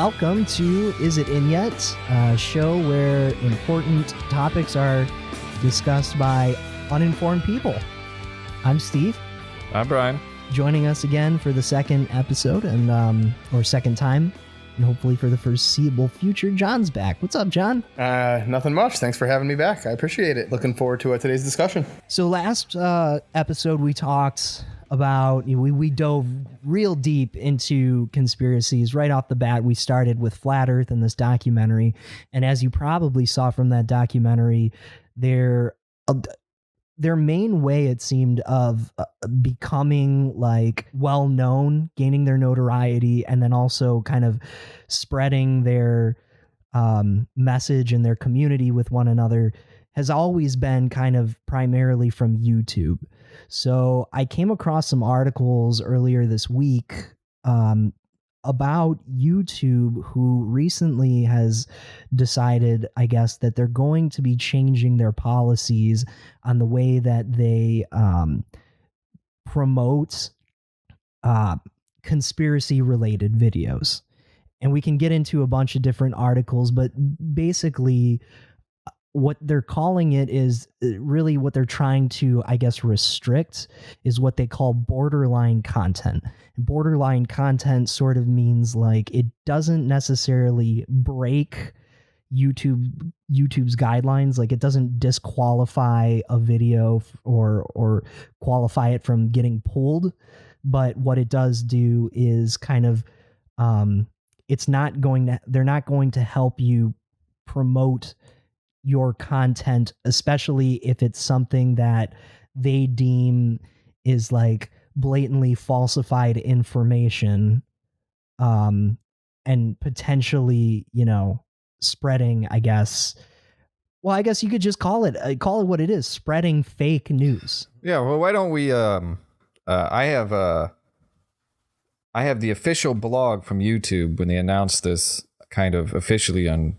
welcome to Is It In Yet? A show where important topics are discussed by uninformed people. I'm Steve. I'm Brian. Joining us again for the second episode or second time, and hopefully for the foreseeable future, John's back. What's up, John? Nothing much. Thanks for having me back. I appreciate it. Looking forward to today's discussion. So last episode we talked about, we dove real deep into conspiracies. Right off the bat, we started with Flat Earth and this documentary. And as you probably saw from that documentary, their main way, it seemed, of becoming like well-known, gaining their notoriety, and then also kind of spreading their message and their community with one another has always been kind of primarily from YouTube. So I came across some articles earlier this week about YouTube, who recently has decided, I guess, that they're going to be changing their policies on the way that they promote conspiracy-related videos. And we can get into a bunch of different articles, but basically what they're calling it is really what they're trying to, I guess, restrict is what they call borderline content. Borderline content sort of means like it doesn't necessarily break YouTube's guidelines. Like it doesn't disqualify a video or qualify it from getting pulled. But what it does do is kind of, they're not going to help you promote your content, especially if it's something that they deem is like blatantly falsified information, and potentially, spreading, I guess. Well, I guess you could just call it what it is, spreading fake news. Yeah. Well, why don't we, I have the official blog from YouTube when they announced this kind of officially on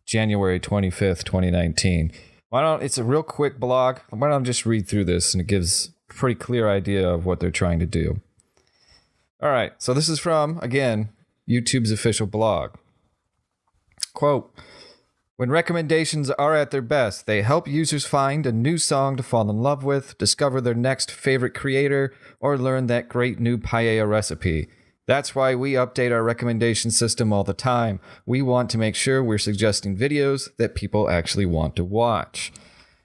January 25th, 2019. It's a real quick blog. Why don't I just read through this, and it gives a pretty clear idea of what they're trying to do. All right. So this is from, again, YouTube's official blog. Quote, when recommendations are at their best, they help users find a new song to fall in love with, discover their next favorite creator, or learn that great new paella recipe. That's why we update our recommendation system all the time. We want to make sure we're suggesting videos that people actually want to watch.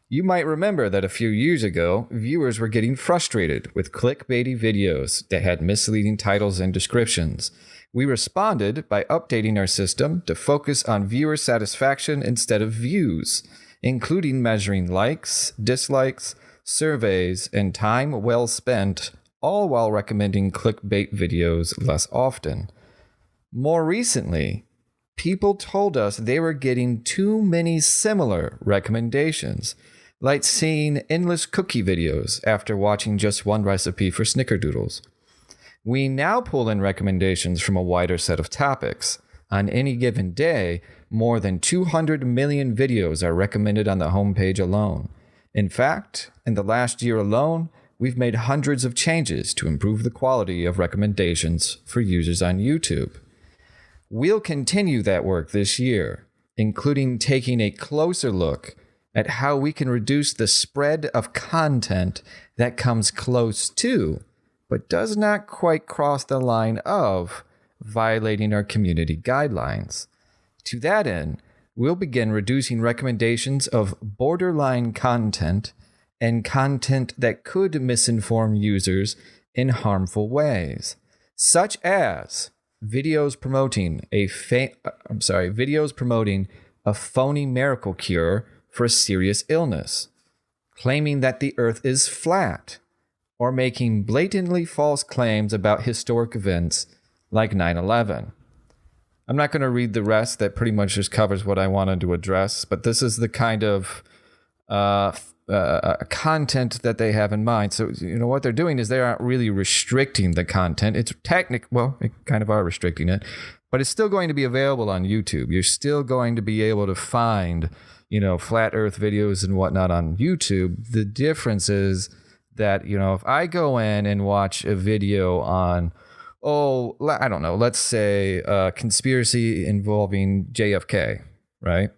You might remember that a few years ago, viewers were getting frustrated with clickbaity videos that had misleading titles and descriptions. We responded by updating our system to focus on viewer satisfaction instead of views, including measuring likes, dislikes, surveys, and time well spent, all while recommending clickbait videos less often. More recently, people told us they were getting too many similar recommendations, like seeing endless cookie videos after watching just one recipe for snickerdoodles. We now pull in recommendations from a wider set of topics. On any given day, more than 200 million videos are recommended on the homepage alone. In fact, in the last year alone, we've made hundreds of changes to improve the quality of recommendations for users on YouTube. We'll continue that work this year, including taking a closer look at how we can reduce the spread of content that comes close to, but does not quite cross the line of, violating our community guidelines. To that end, we'll begin reducing recommendations of borderline content and content that could misinform users in harmful ways, such as videos promoting a phony miracle cure for a serious illness, claiming that the earth is flat, or making blatantly false claims about historic events like 9/11. I'm not going to read the rest. That pretty much just covers what I wanted to address, but this is the kind of content that they have in mind. So, what they're doing is they aren't really restricting the content. It's well, they kind of are restricting it, but it's still going to be available on YouTube. You're still going to be able to find, flat earth videos and whatnot on YouTube. The difference is that, if I go in and watch a video on I don't know, let's say a conspiracy involving JFK, right?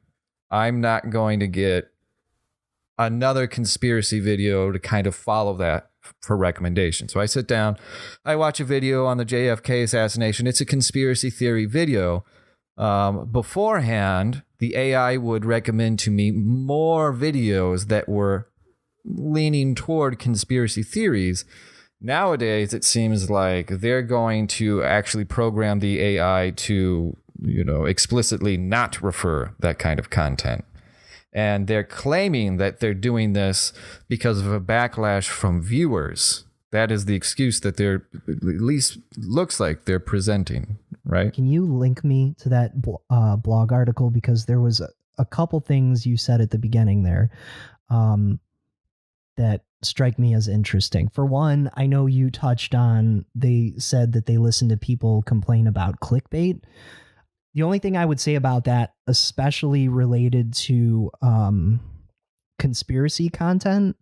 I'm not going to get another conspiracy video to kind of follow that for recommendation. So I sit down, I watch a video on the JFK assassination. It's a conspiracy theory video. Beforehand, the AI would recommend to me more videos that were leaning toward conspiracy theories. Nowadays, it seems like they're going to actually program the AI to, explicitly not refer that kind of content. And they're claiming that they're doing this because of a backlash from viewers. That is the excuse that they're, at least looks like they're presenting, right? Can you link me to that blog article? Because there was a couple things you said at the beginning there that strike me as interesting. For one, I know you touched on, they said that they listen to people complain about clickbait. The only thing I would say about that, especially related to conspiracy content,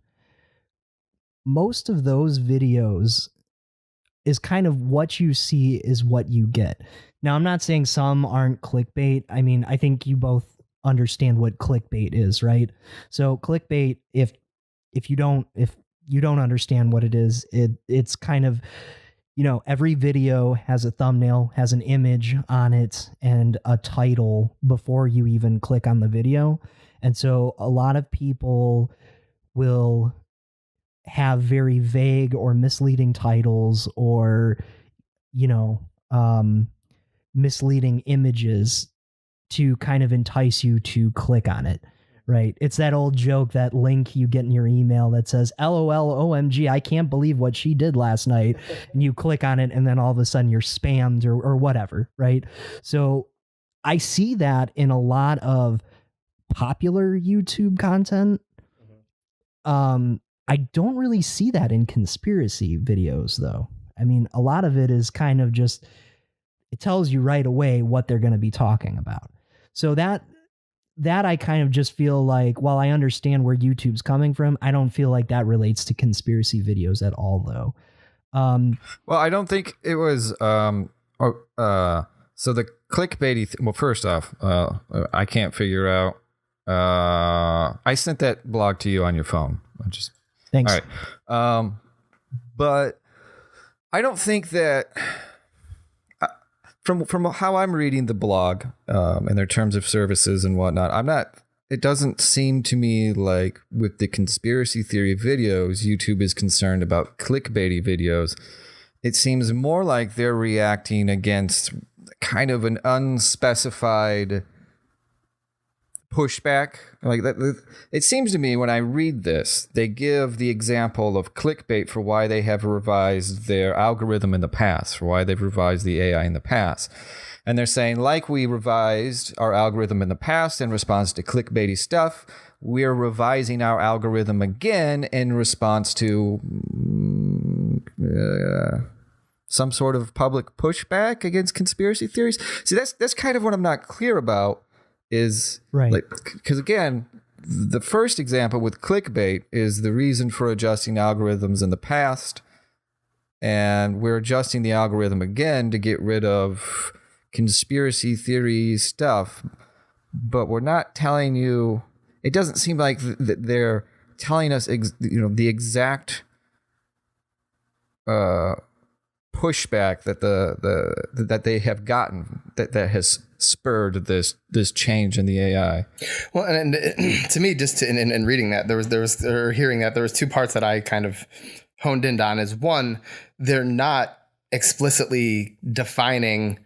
most of those videos is kind of what you see is what you get. Now, I'm not saying some aren't clickbait. I mean, I think you both understand what clickbait is, right? So clickbait, if you don't understand what it is, it's kind of, every video has a thumbnail, has an image on it, and a title before you even click on the video. And so a lot of people will have very vague or misleading titles or, misleading images to kind of entice you to click on it. Right. It's that old joke, that link you get in your email that says, LOL, OMG, I can't believe what she did last night. And you click on it and then all of a sudden you're spammed or whatever. Right. So I see that in a lot of popular YouTube content. I don't really see that in conspiracy videos, though. I mean, a lot of it is kind of just, it tells you right away what they're going to be talking about. So that I kind of just feel like, while I understand where YouTube's coming from, I don't feel like that relates to conspiracy videos at all, though. Well, I don't think it was. So the clickbaity. Well, first off, I can't figure out. I sent that blog to you on your phone. Thanks. All right. But I don't think that. From how I'm reading the blog and their terms of services and whatnot, it doesn't seem to me like with the conspiracy theory videos, YouTube is concerned about clickbaity videos. It seems more like they're reacting against kind of an unspecified pushback. Like that, it seems to me when I read this, they give the example of clickbait for why they have revised their algorithm in the past, for why they've revised the AI in the past. And they're saying, like we revised our algorithm in the past in response to clickbaity stuff, we're revising our algorithm again in response to some sort of public pushback against conspiracy theories. See, that's kind of what I'm not clear about. Is right, because again, the first example with clickbait is the reason for adjusting algorithms in the past, and we're adjusting the algorithm again to get rid of conspiracy theory stuff, but we're not telling you. It doesn't seem like that they're telling us the exact pushback that that they have gotten that has spurred this change in the AI. Well, and to me, just in reading that, there was or hearing that, there was two parts that I kind of honed in on. Is one, they're not explicitly defining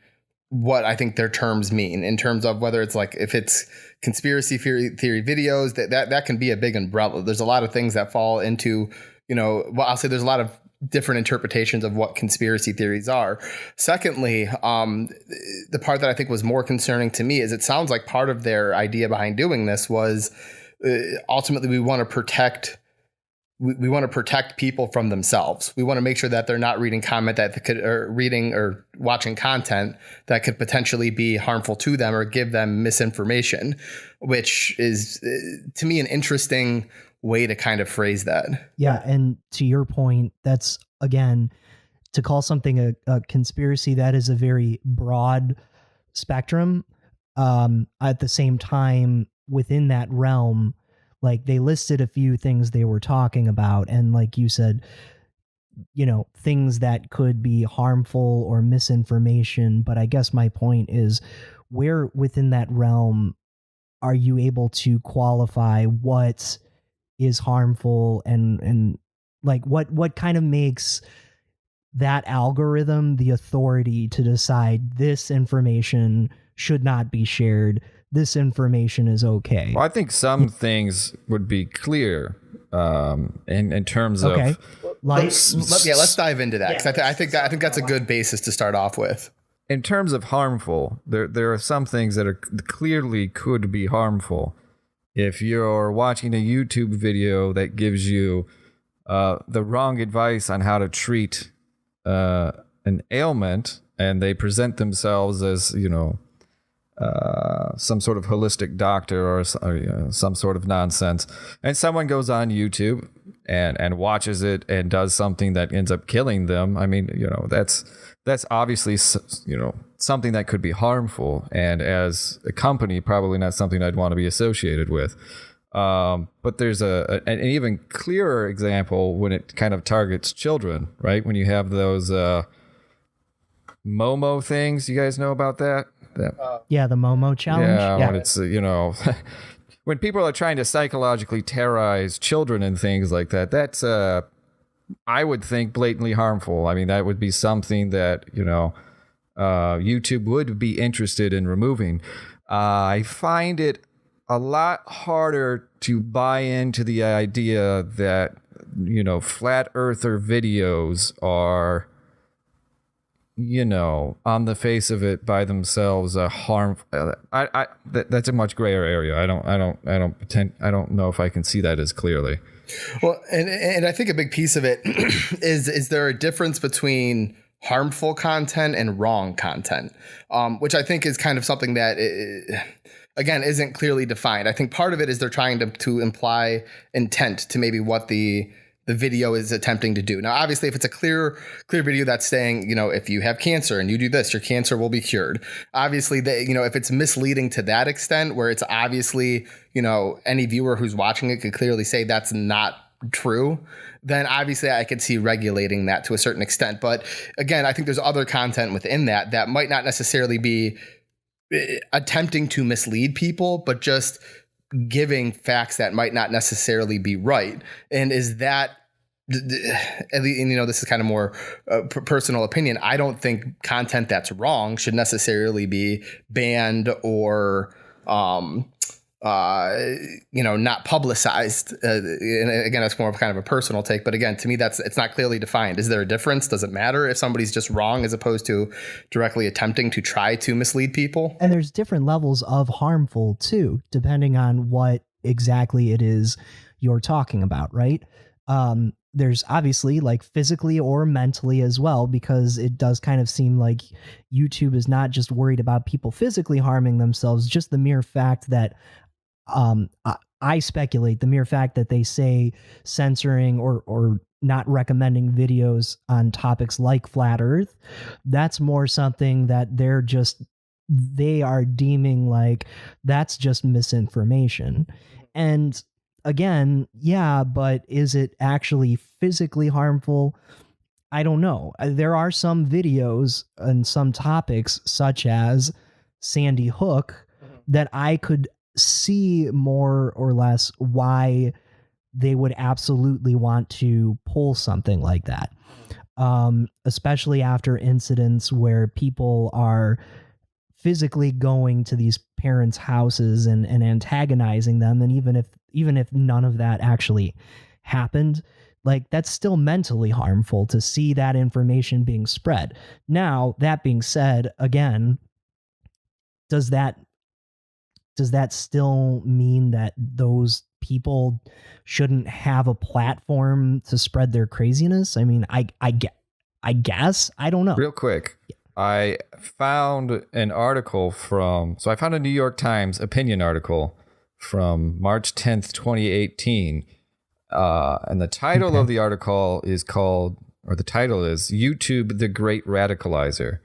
what I think their terms mean in terms of whether it's like, if it's conspiracy theory videos, that can be a big umbrella. There's a lot of things that fall into, well, I'll say there's a lot of different interpretations of what conspiracy theories are. Secondly, the part that I think was more concerning to me is it sounds like part of their idea behind doing this was ultimately we want to protect people from themselves. We want to make sure that they're not reading comment that could, or reading or watching content that could potentially be harmful to them or give them misinformation, which is to me an interesting way to kind of phrase that. Yeah. And to your point, that's again, to call something a conspiracy, that is a very broad spectrum. At the same time, within that realm, like they listed a few things they were talking about, and like you said, things that could be harmful or misinformation. But I guess my point is, where within that realm are you able to qualify what is harmful, and like what kind of makes that algorithm the authority to decide this information should not be shared, this information is okay? Well, I think some things would be clear in terms of. Let's dive into that, because I think that's a good basis to start off with. In terms of harmful, there are some things that are clearly could be harmful. If you're watching a YouTube video that gives you the wrong advice on how to treat an ailment, and they present themselves as some sort of holistic doctor or some sort of nonsense, and someone goes on YouTube and watches it and does something that ends up killing them, I mean, that's obviously something that could be harmful, and as a company, probably not something I'd want to be associated with. But there's an even clearer example when it kind of targets children, right? When you have those Momo things, you guys know about that? Yeah, the Momo challenge. Yeah, when it's when people are trying to psychologically terrorize children and things like that, that's I would think blatantly harmful. I mean, that would be something that YouTube would be interested in removing. I find it a lot harder to buy into the idea that flat earther videos are on the face of it by themselves a harmful. That's a much grayer area. I don't know if I can see that as clearly. Well, and I think a big piece of it is there a difference between harmful content and wrong content, which I think is kind of something that again isn't clearly defined. I think part of it is they're trying to imply intent to maybe what the video is attempting to do. Now, obviously, if it's a clear video that's saying, if you have cancer and you do this, your cancer will be cured. Obviously, if it's misleading to that extent, where it's obviously, any viewer who's watching it could clearly say that's not true, then obviously I could see regulating that to a certain extent. But again, I think there's other content within that might not necessarily be attempting to mislead people, but just giving facts that might not necessarily be right. And is that, and this is kind of more personal opinion, I don't think content that's wrong should necessarily be banned or not publicized. And again, that's more of kind of a personal take, but again, to me, it's not clearly defined. Is there a difference? Does it matter if somebody's just wrong as opposed to directly attempting to try to mislead people? And there's different levels of harmful too, depending on what exactly it is you're talking about, right? There's obviously like physically or mentally as well, because it does kind of seem like YouTube is not just worried about people physically harming themselves, just the mere fact that I speculate the mere fact that they say censoring or not recommending videos on topics like flat earth, that's more something that they are deeming like that's just misinformation. And again, yeah, but is it actually physically harmful? I don't know. There are some videos and some topics such as Sandy Hook that I could see more or less why they would absolutely want to pull something like that. Especially after incidents where people are physically going to these parents' houses and antagonizing them. And even if none of that actually happened, like that's still mentally harmful to see that information being spread. Now, that being said, again, does that still mean that those people shouldn't have a platform to spread their craziness? I mean, I guess, I don't know. Real quick. I found an article I found a New York Times opinion article from March 10th, 2018. And the title of the article is called or the title is YouTube, the Great Radicalizer.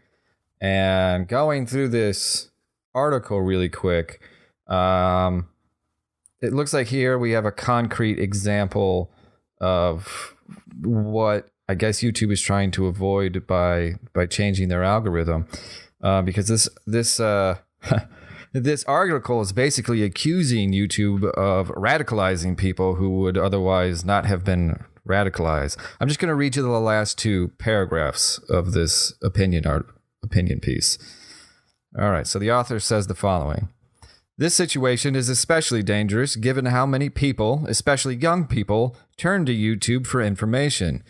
And going through this article really quick, it looks like here we have a concrete example of what I guess YouTube is trying to avoid by changing their algorithm, because this this article is basically accusing YouTube of radicalizing people who would otherwise not have been radicalized. I'm just going to read you the last two paragraphs of this opinion piece. All right, so the author says the following. This situation is especially dangerous given how many people, especially young people, turn to YouTube for information.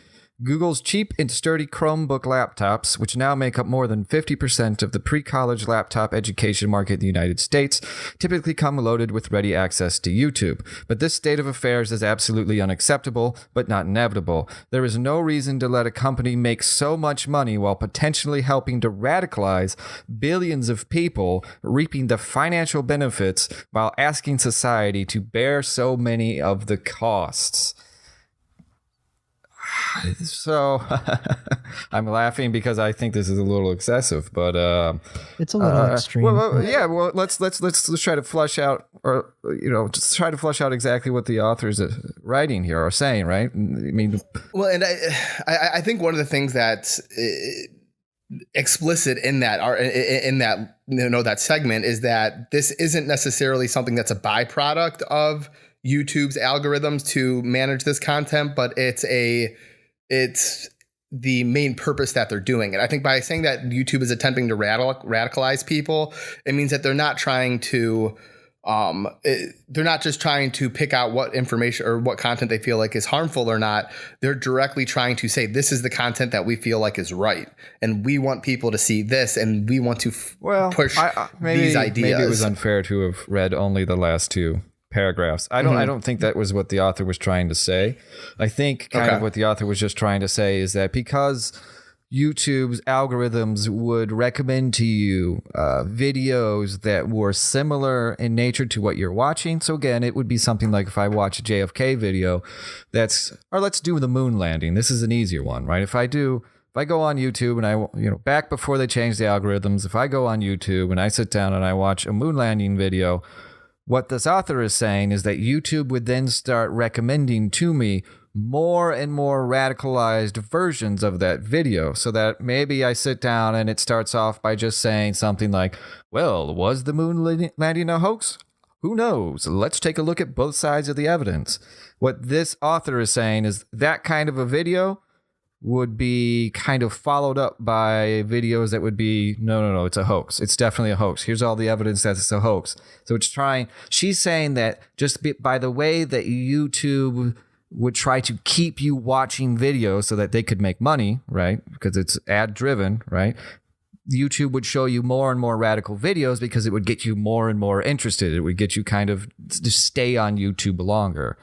Google's cheap and sturdy Chromebook laptops, which now make up more than 50% of the pre-college laptop education market in the United States, typically come loaded with ready access to YouTube. But this state of affairs is absolutely unacceptable, but not inevitable. There is no reason to let a company make so much money while potentially helping to radicalize billions of people, reaping the financial benefits while asking society to bear so many of the costs. So I'm laughing because I think this is a little excessive, but it's a little extreme. Well, let's try to flush out, or just try to flush out exactly what the authors writing here are saying, right? I mean, well, and I think one of the things that's explicit in that that segment is that this isn't necessarily something that's a byproduct of YouTube's algorithms to manage this content, but it's the main purpose that they're doing it. I think by saying that YouTube is attempting to radicalize people, it means that they're not trying to they're not just trying to pick out what information or what content they feel like is harmful or not. They're directly trying to say, this is the content that we feel like is right, and we want people to see this, and we want to push these ideas. Maybe it was unfair to have read only the last two paragraphs. I don't think that was what the author was trying to say. I think kind of what the author was just trying to say is that because YouTube's algorithms would recommend to you videos that were similar in nature to what you're watching. So again, it would be something like if I watch a JFK video or let's do the moon landing. This is an easier one, right? If I go on YouTube and I, back before they changed the algorithms, if I go on YouTube and I sit down and I watch a moon landing video, what this author is saying is that YouTube would then start recommending to me more and more radicalized versions of that video, so that maybe I sit down and it starts off by just saying something like, well, was the moon landing a hoax? Who knows? Let's take a look at both sides of the evidence. What this author is saying is that kind of a video would be kind of followed up by videos that would be, no, it's a hoax. It's definitely a hoax. Here's all the evidence that it's a hoax. So she's saying that just by the way that YouTube would try to keep you watching videos so that they could make money, right? Because it's ad driven, right? YouTube would show you more and more radical videos because it would get you more and more interested. It would get you kind of to stay on YouTube longer.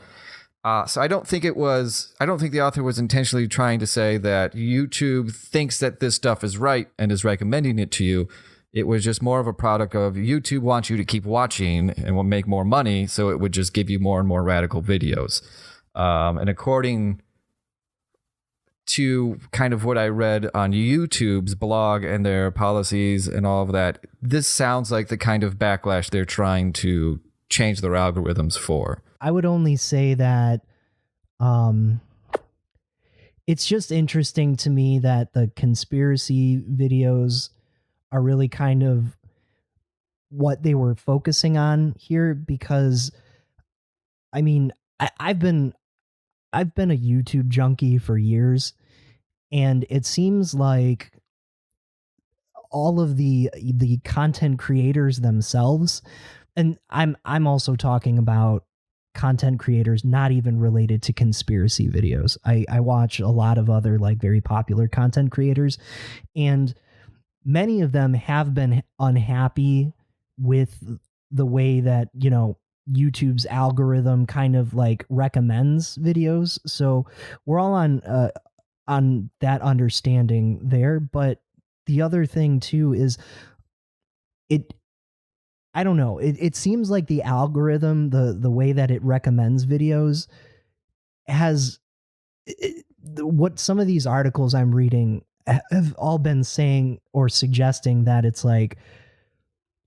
So I don't think the author was intentionally trying to say that YouTube thinks that this stuff is right and is recommending it to you. It was just more of a product of YouTube wants you to keep watching and will make more money, so it would just give you more and more radical videos. And according to kind of what I read on YouTube's blog and their policies and all of that, this sounds like the kind of backlash they're trying to change their algorithms for. I would only say that it's just interesting to me that the conspiracy videos are really kind of what they were focusing on here, because I mean, I've been a YouTube junkie for years, and it seems like all of the content creators themselves, and I'm also talking about content creators not even related to conspiracy videos. I watch a lot of other like very popular content creators, and many of them have been unhappy with the way that, YouTube's algorithm kind of like recommends videos. So we're all on that understanding there. But the other thing too is I don't know. It seems like the algorithm, the way that it recommends videos what some of these articles I'm reading have all been saying or suggesting that it's like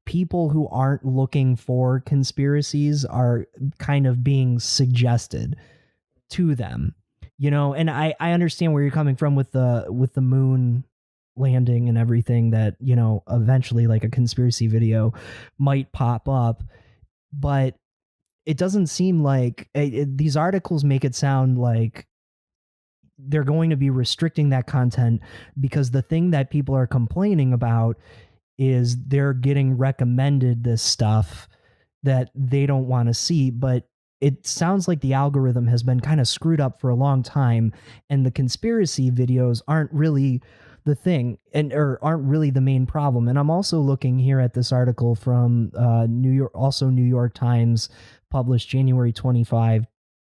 people who aren't looking for conspiracies are kind of being suggested to them, and I understand where you're coming from with the moon landing and everything, that, eventually like a conspiracy video might pop up, but it doesn't seem like these articles make it sound like they're going to be restricting that content, because the thing that people are complaining about is they're getting recommended this stuff that they don't want to see. But it sounds like the algorithm has been kind of screwed up for a long time, and the conspiracy videos aren't really the thing, or aren't really the main problem. And I'm also looking here at this article from New York Times, published January 25,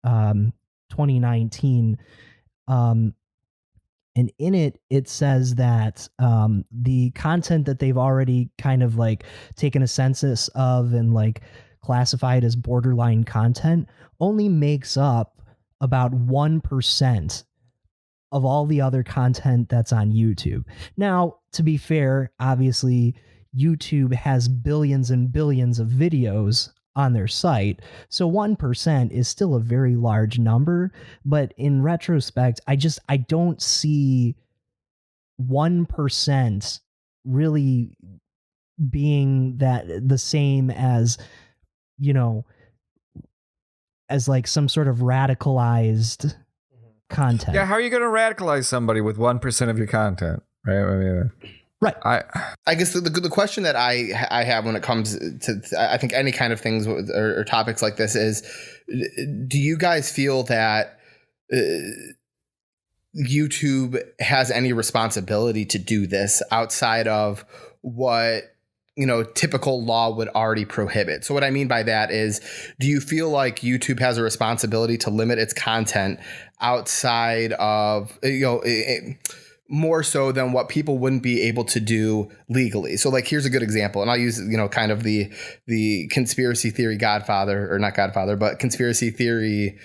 2019. And in it says that the content that they've already kind of like taken a census of and like classified as borderline content only makes up about 1% of all the other content that's on YouTube. Now, to be fair, obviously YouTube has billions and billions of videos on their site, so 1% is still a very large number. But in retrospect, I don't see 1% really being that the same as, as like some sort of radicalized content. Yeah, how are you going to radicalize somebody with 1% of your content, right? I mean, right. I guess the question that I have when it comes to I think any kind of things or topics like this is, do you guys feel that YouTube has any responsibility to do this outside of what typical law would already prohibit? So what I mean by that is, do you feel like YouTube has a responsibility to limit its content outside of, more so than what people wouldn't be able to do legally? So like, here's a good example, and I'll use, kind of the conspiracy theory godfather, or not godfather, but conspiracy theory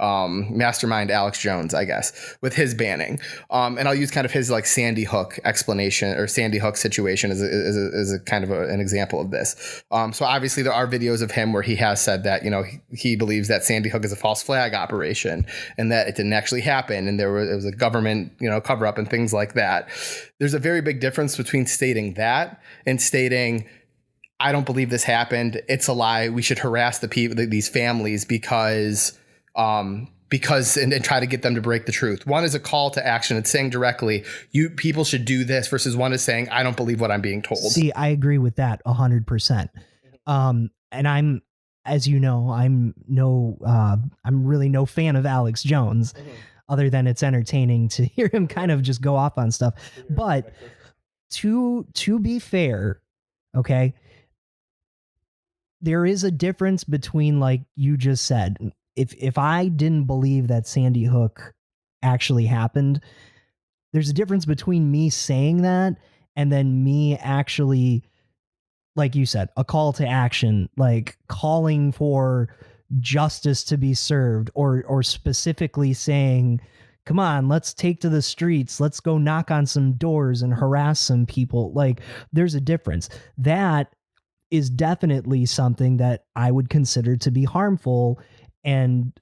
mastermind Alex Jones, I guess, with his banning. And I'll use kind of his like Sandy Hook explanation or Sandy Hook situation as a kind of an example of this. So obviously there are videos of him where he has said that, he believes that Sandy Hook is a false flag operation and that it didn't actually happen. And it was a government, cover up and things like that. There's a very big difference between stating that and stating, I don't believe this happened, it's a lie, we should harass the people, these families because and try to get them to break the truth. One is a call to action. It's saying directly, people should do this, versus one is saying, I don't believe what I'm being told. See, I agree with that 100%. And I'm, as you know, I'm really no fan of Alex Jones, other than it's entertaining to hear him kind of just go off on stuff. But to be fair, okay, there is a difference between, like you just said, if I didn't believe that Sandy Hook actually happened, there's a difference between me saying that and then me actually, like you said, a call to action, like calling for justice to be served, or specifically saying, come on, let's take to the streets, let's go knock on some doors and harass some people. Like, there's a difference. That is definitely something that I would consider to be harmful, and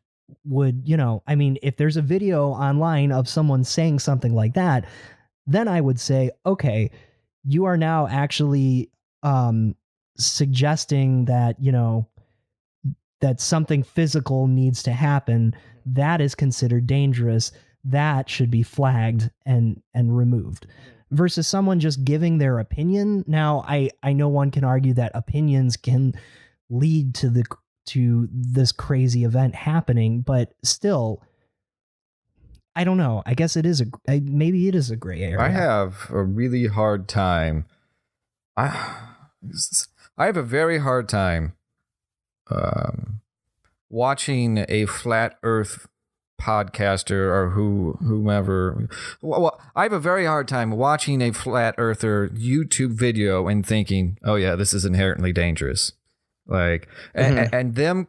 would, if there's a video online of someone saying something like that, then I would say, okay, you are now actually suggesting that, that something physical needs to happen. That is considered dangerous. That should be flagged and removed. Versus someone just giving their opinion. Now, I know one can argue that opinions can lead to this crazy event happening, but still, I don't know. I guess maybe it is a gray area. I have a really hard time. I have a very hard time watching a flat Earth podcaster or whomever. Well, I have a very hard time watching a flat earther YouTube video and thinking, oh yeah, this is inherently dangerous. Like, and them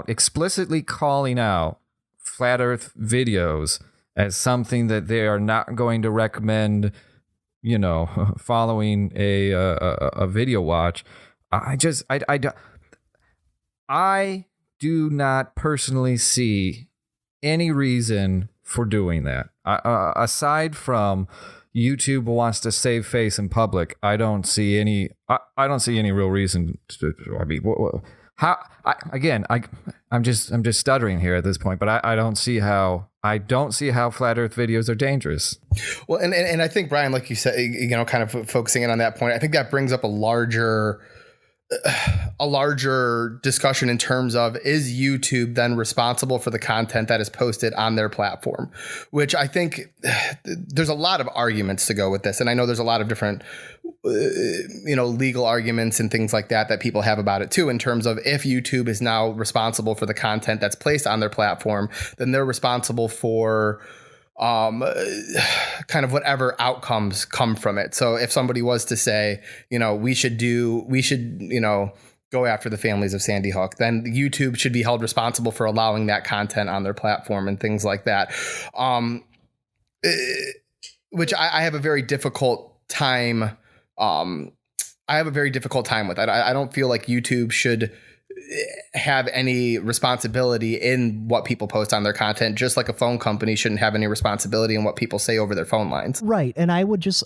explicitly calling out flat Earth videos as something that they are not going to recommend, following a video watch. I do not personally see any reason for doing that. Aside from YouTube wants to save face in public, I don't see any real reason to. I mean, I'm just stuttering here at this point, but I don't see how flat Earth videos are dangerous. Well, and I think, Brian, like you said, kind of focusing in on that point, I think that brings up a larger discussion in terms of, is YouTube then responsible for the content that is posted on their platform, which I think there's a lot of arguments to go with this. And I know there's a lot of different, legal arguments and things like that people have about it too, in terms of, if YouTube is now responsible for the content that's placed on their platform, then they're responsible for kind of whatever outcomes come from it. So if somebody was to say, we should go after the families of Sandy Hook, then YouTube should be held responsible for allowing that content on their platform and things like that. Which I have a very difficult time. I have a very difficult time with. I don't feel like YouTube should have any responsibility in what people post on their content, just like a phone company shouldn't have any responsibility in what people say over their phone lines. Right. And I would just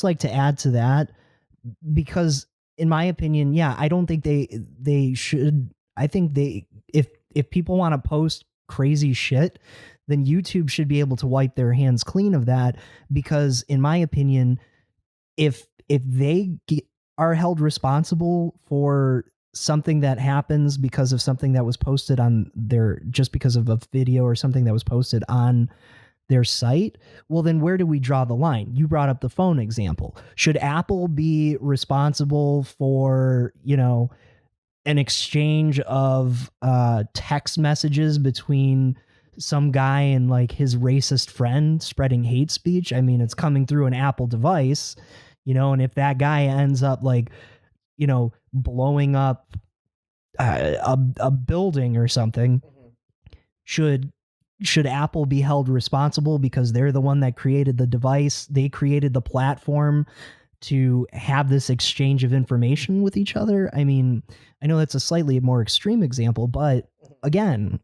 like to add to that, because in my opinion, I don't think they should. I think if people want to post crazy shit, then YouTube should be able to wipe their hands clean of that, because in my opinion, if they are held responsible for something that happens because of something that was posted on just because of a video or something that was posted on their site, well, then where do we draw the line? You brought up the phone example. Should Apple be responsible for, an exchange of text messages between some guy and like his racist friend spreading hate speech? I mean, it's coming through an Apple device, and if that guy ends up like, blowing up a building or something, should Apple be held responsible because they're the one that created the device? They created the platform to have this exchange of information with each other. I mean, I know that's a slightly more extreme example, but again,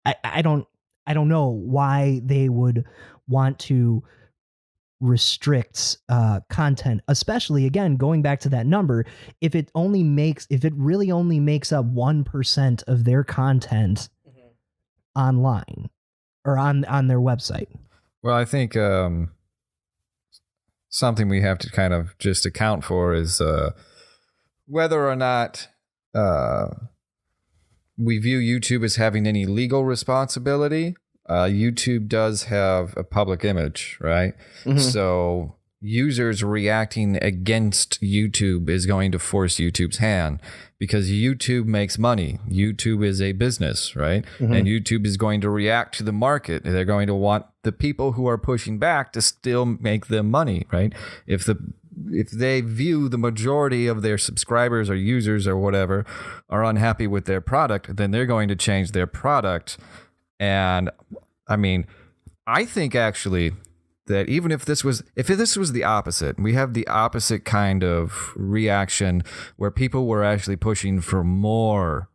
I don't know why they would want to restricts content, especially, again, going back to that number, if it really only makes up 1% of their content online or on their website. Well, I think something we have to kind of just account for is whether or not we view YouTube as having any legal responsibility. YouTube does have a public image, right? Mm-hmm. So users reacting against YouTube is going to force YouTube's hand, because YouTube makes money. YouTube is a business, right? Mm-hmm. And YouTube is going to react to the market. They're going to want the people who are pushing back to still make them money, right? If they view the majority of their subscribers or users or whatever are unhappy with their product, then they're going to change their product. And I mean, I think actually that even if this was the opposite, we have the opposite kind of reaction where people were actually pushing for more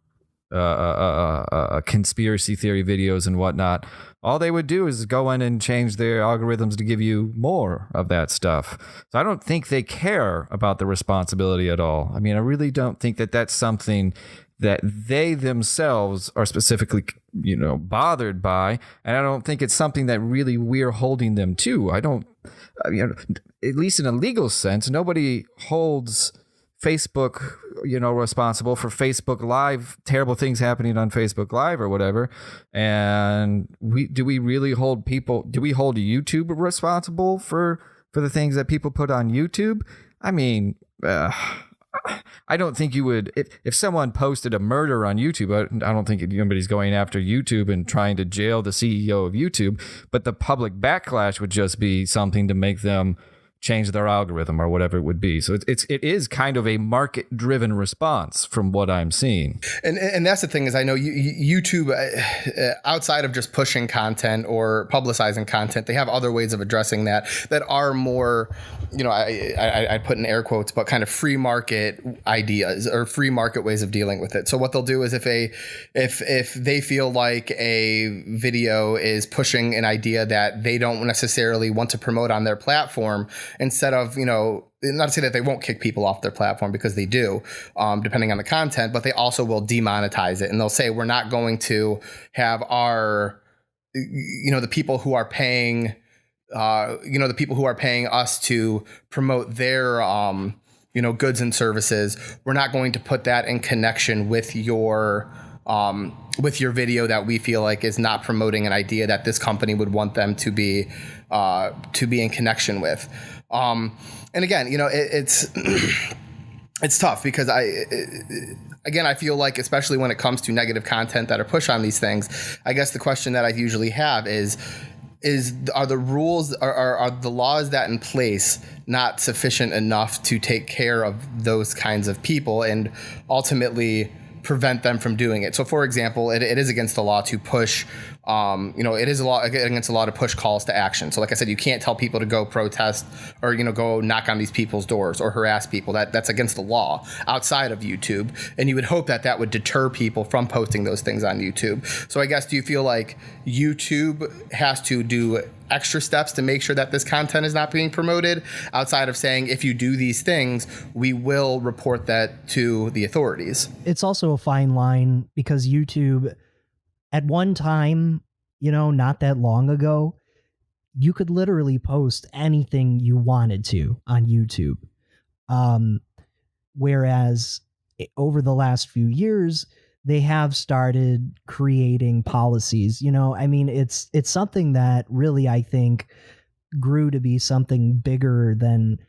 conspiracy theory videos and whatnot, all they would do is go in and change their algorithms to give you more of that stuff. So I don't think they care about the responsibility at all. I mean, I really don't think that that's something that they themselves are specifically, bothered by. And I don't think it's something that really we're holding them to. At least in a legal sense, nobody holds Facebook, responsible for Facebook Live, terrible things happening on Facebook Live or whatever. And do we hold YouTube responsible for the things that people put on YouTube? I mean, I don't think you would, if someone posted a murder on YouTube, I don't think anybody's going after YouTube and trying to jail the CEO of YouTube, but the public backlash would just be something to make them change their algorithm or whatever it would be. So it is kind of a market driven response from what I'm seeing. And that's the thing is I know YouTube outside of just pushing content or publicizing content, they have other ways of addressing that are more, I put in air quotes, but kind of free market ideas or free market ways of dealing with it. So what they'll do is if they feel like a video is pushing an idea that they don't necessarily want to promote on their platform, instead of, not to say that they won't kick people off their platform, because they do, depending on the content, but they also will demonetize it. And they'll say, we're not going to have our, the people who are paying, the people who are paying us to promote their, goods and services, we're not going to put that in connection with your video that we feel like is not promoting an idea that this company would want them to be in connection with. And again, it's it's tough because I feel like, especially when it comes to negative content that are pushed on these things, I guess the question that I usually have is are the rules, are the laws that in place not sufficient enough to take care of those kinds of people and ultimately prevent them from doing it? So, for example, it is against the law to push, it is against the law to push calls to action. So like I said, you can't tell people to go protest or, go knock on these people's doors or harass people. That's against the law outside of YouTube. And you would hope that would deter people from posting those things on YouTube. So I guess, do you feel like YouTube has to do extra steps to make sure that this content is not being promoted, outside of saying, if you do these things, we will report that to the authorities? It's also a fine line, because YouTube, at one time, not that long ago, you could literally post anything you wanted to on YouTube. Whereas over the last few years, they have started creating policies. It's something that really, I think, grew to be something bigger than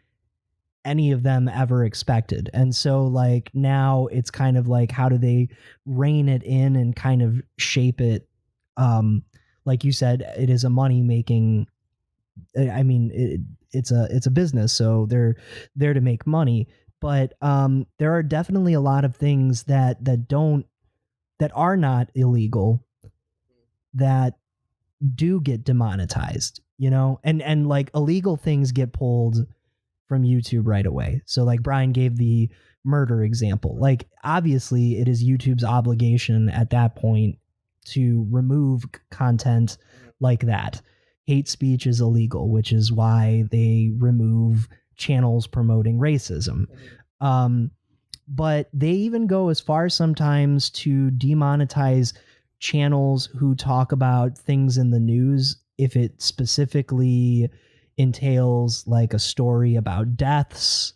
any of them ever expected. And so like now it's kind of like, how do they rein it in and kind of shape it? Like you said, it is a money making, it's a business, so they're there to make money. But there are definitely a lot of things that are not illegal that do get demonetized, and like illegal things get pulled from YouTube right away. So like Brian gave the murder example. Like, obviously it is YouTube's obligation at that point to remove content like that. Hate speech is illegal, which is why they remove channels promoting racism. But they even go as far sometimes to demonetize channels who talk about things in the news if it specifically entails like a story about deaths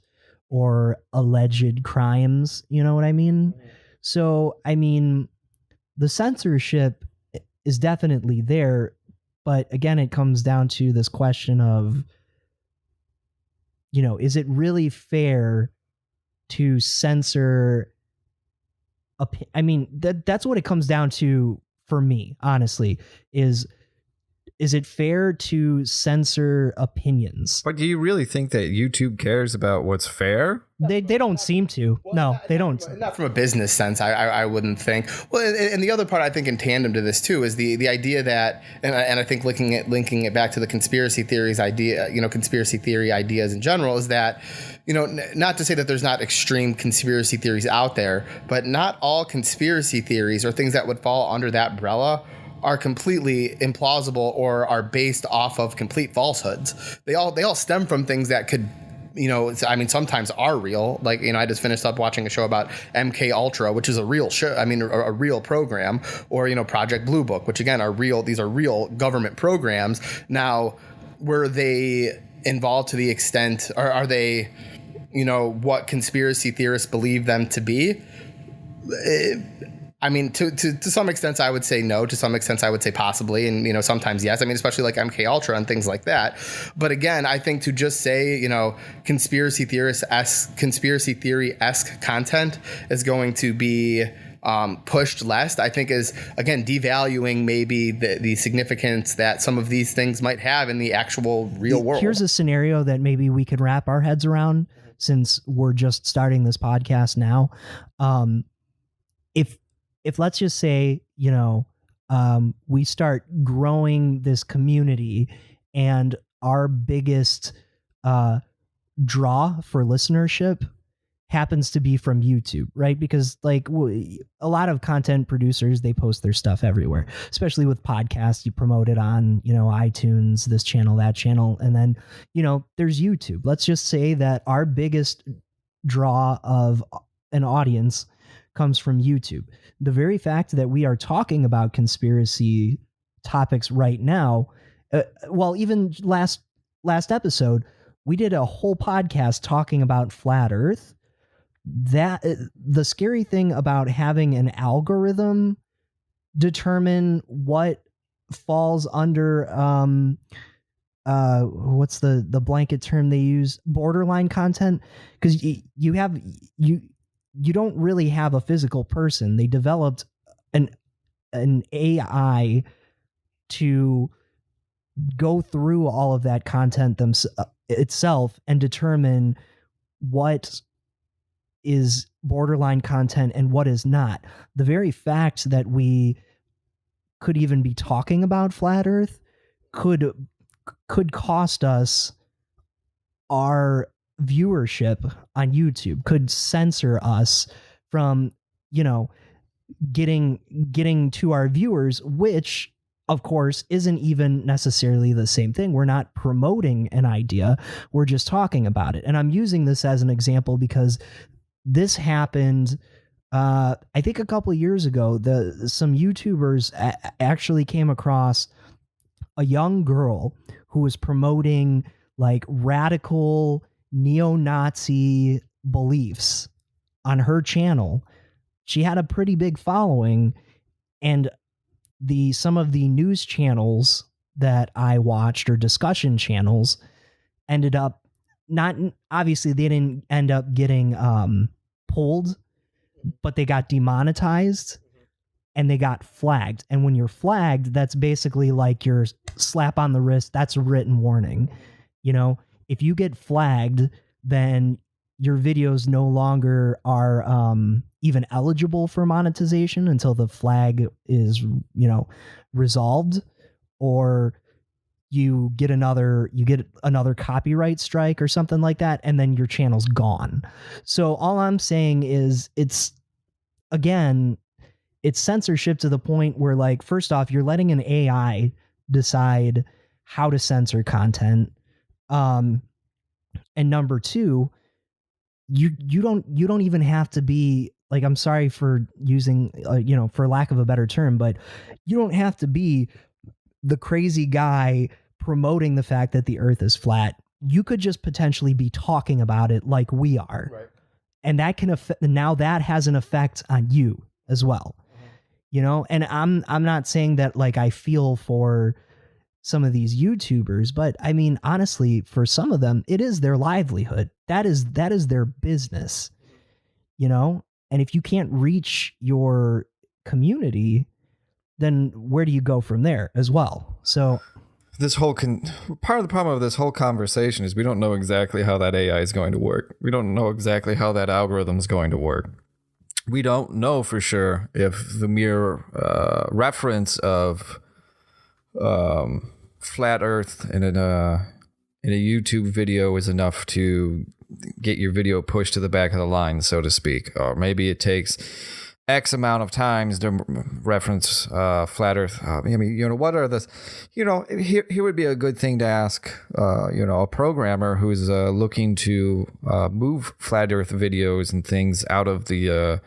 or alleged crimes. You know what I mean? So, the censorship is definitely there. But again, it comes down to this question of, is it really fair to censor? That's what it comes down to for me, honestly, is it fair to censor opinions? But do you really think that YouTube cares about what's fair? They don't seem to. No, they don't. Not from a business sense, I wouldn't think. Well, and the other part I think in tandem to this too is the idea that, and I think linking it back to the conspiracy theories idea, conspiracy theory ideas in general, is that, not to say that there's not extreme conspiracy theories out there, but not all conspiracy theories or things that would fall under that umbrella are completely implausible or are based off of complete falsehoods. They all stem from things that could, sometimes are real. Like, I just finished up watching a show about MK Ultra, which is a real show. A real program, or, Project Blue Book, which again are real. These are real government programs. Now, were they involved to the extent, or are they, what conspiracy theorists believe them to be? To some extent, I would say no. To some extent, I would say possibly, and sometimes yes. Especially like MK Ultra and things like that. But again, I think to just say conspiracy theory-esque content is going to be pushed less, I think is, again, devaluing maybe the significance that some of these things might have in the actual real world. Here's a scenario that maybe we could wrap our heads around, since we're just starting this podcast now. If let's just say, we start growing this community, and our biggest draw for listenership happens to be from YouTube, right? Because like a lot of content producers, they post their stuff everywhere, especially with podcasts. You promote it on, iTunes, this channel, that channel. And then, there's YouTube. Let's just say that our biggest draw of an audience comes from YouTube. The very fact that we are talking about conspiracy topics right now, even last episode, we did a whole podcast talking about flat Earth. That the scary thing about having an algorithm determine what falls under what's the blanket term they use, borderline content, because you don't really have a physical person. They developed an AI to go through all of that content itself and determine what is borderline content and what is not. The very fact that we could even be talking about flat Earth could cost us our viewership on YouTube, could censor us from, getting to our viewers, which of course isn't even necessarily the same thing. We're not promoting an idea, we're just talking about it. And I'm using this as an example because this happened, I think a couple of years ago. Some YouTubers actually came across a young girl who was promoting like radical neo-Nazi beliefs on her channel. She had a pretty big following, and some of the news channels that I watched, or discussion channels, ended up obviously they didn't end up getting pulled, but they got demonetized and they got flagged. And when you're flagged, that's basically like your slap on the wrist. That's a written warning. If you get flagged, then your videos no longer are even eligible for monetization until the flag is, resolved, or you get another copyright strike or something like that, and then your channel's gone. So all I'm saying is it's censorship to the point where, like, first off, you're letting an AI decide how to censor content. And number two, you don't even have to be, like, I'm sorry for using, for lack of a better term, but you don't have to be the crazy guy promoting the fact that the Earth is flat. You could just potentially be talking about it like we are. Right. And that can now that has an effect on you as well. And I'm not saying that, like, I feel for some of these YouTubers, but I mean, honestly, for some of them, it is their livelihood. That is their business, and if you can't reach your community, then where do you go from there as well? So this whole part of the problem of this whole conversation is we don't know exactly how that AI is going to work. We don't know exactly how that algorithm is going to work. We don't know for sure if the mere reference of flat Earth in a YouTube video is enough to get your video pushed to the back of the line, so to speak. Or maybe it takes X amount of times to reference flat Earth. What are the, here would be a good thing to ask, a programmer who's looking to move flat Earth videos and things out of the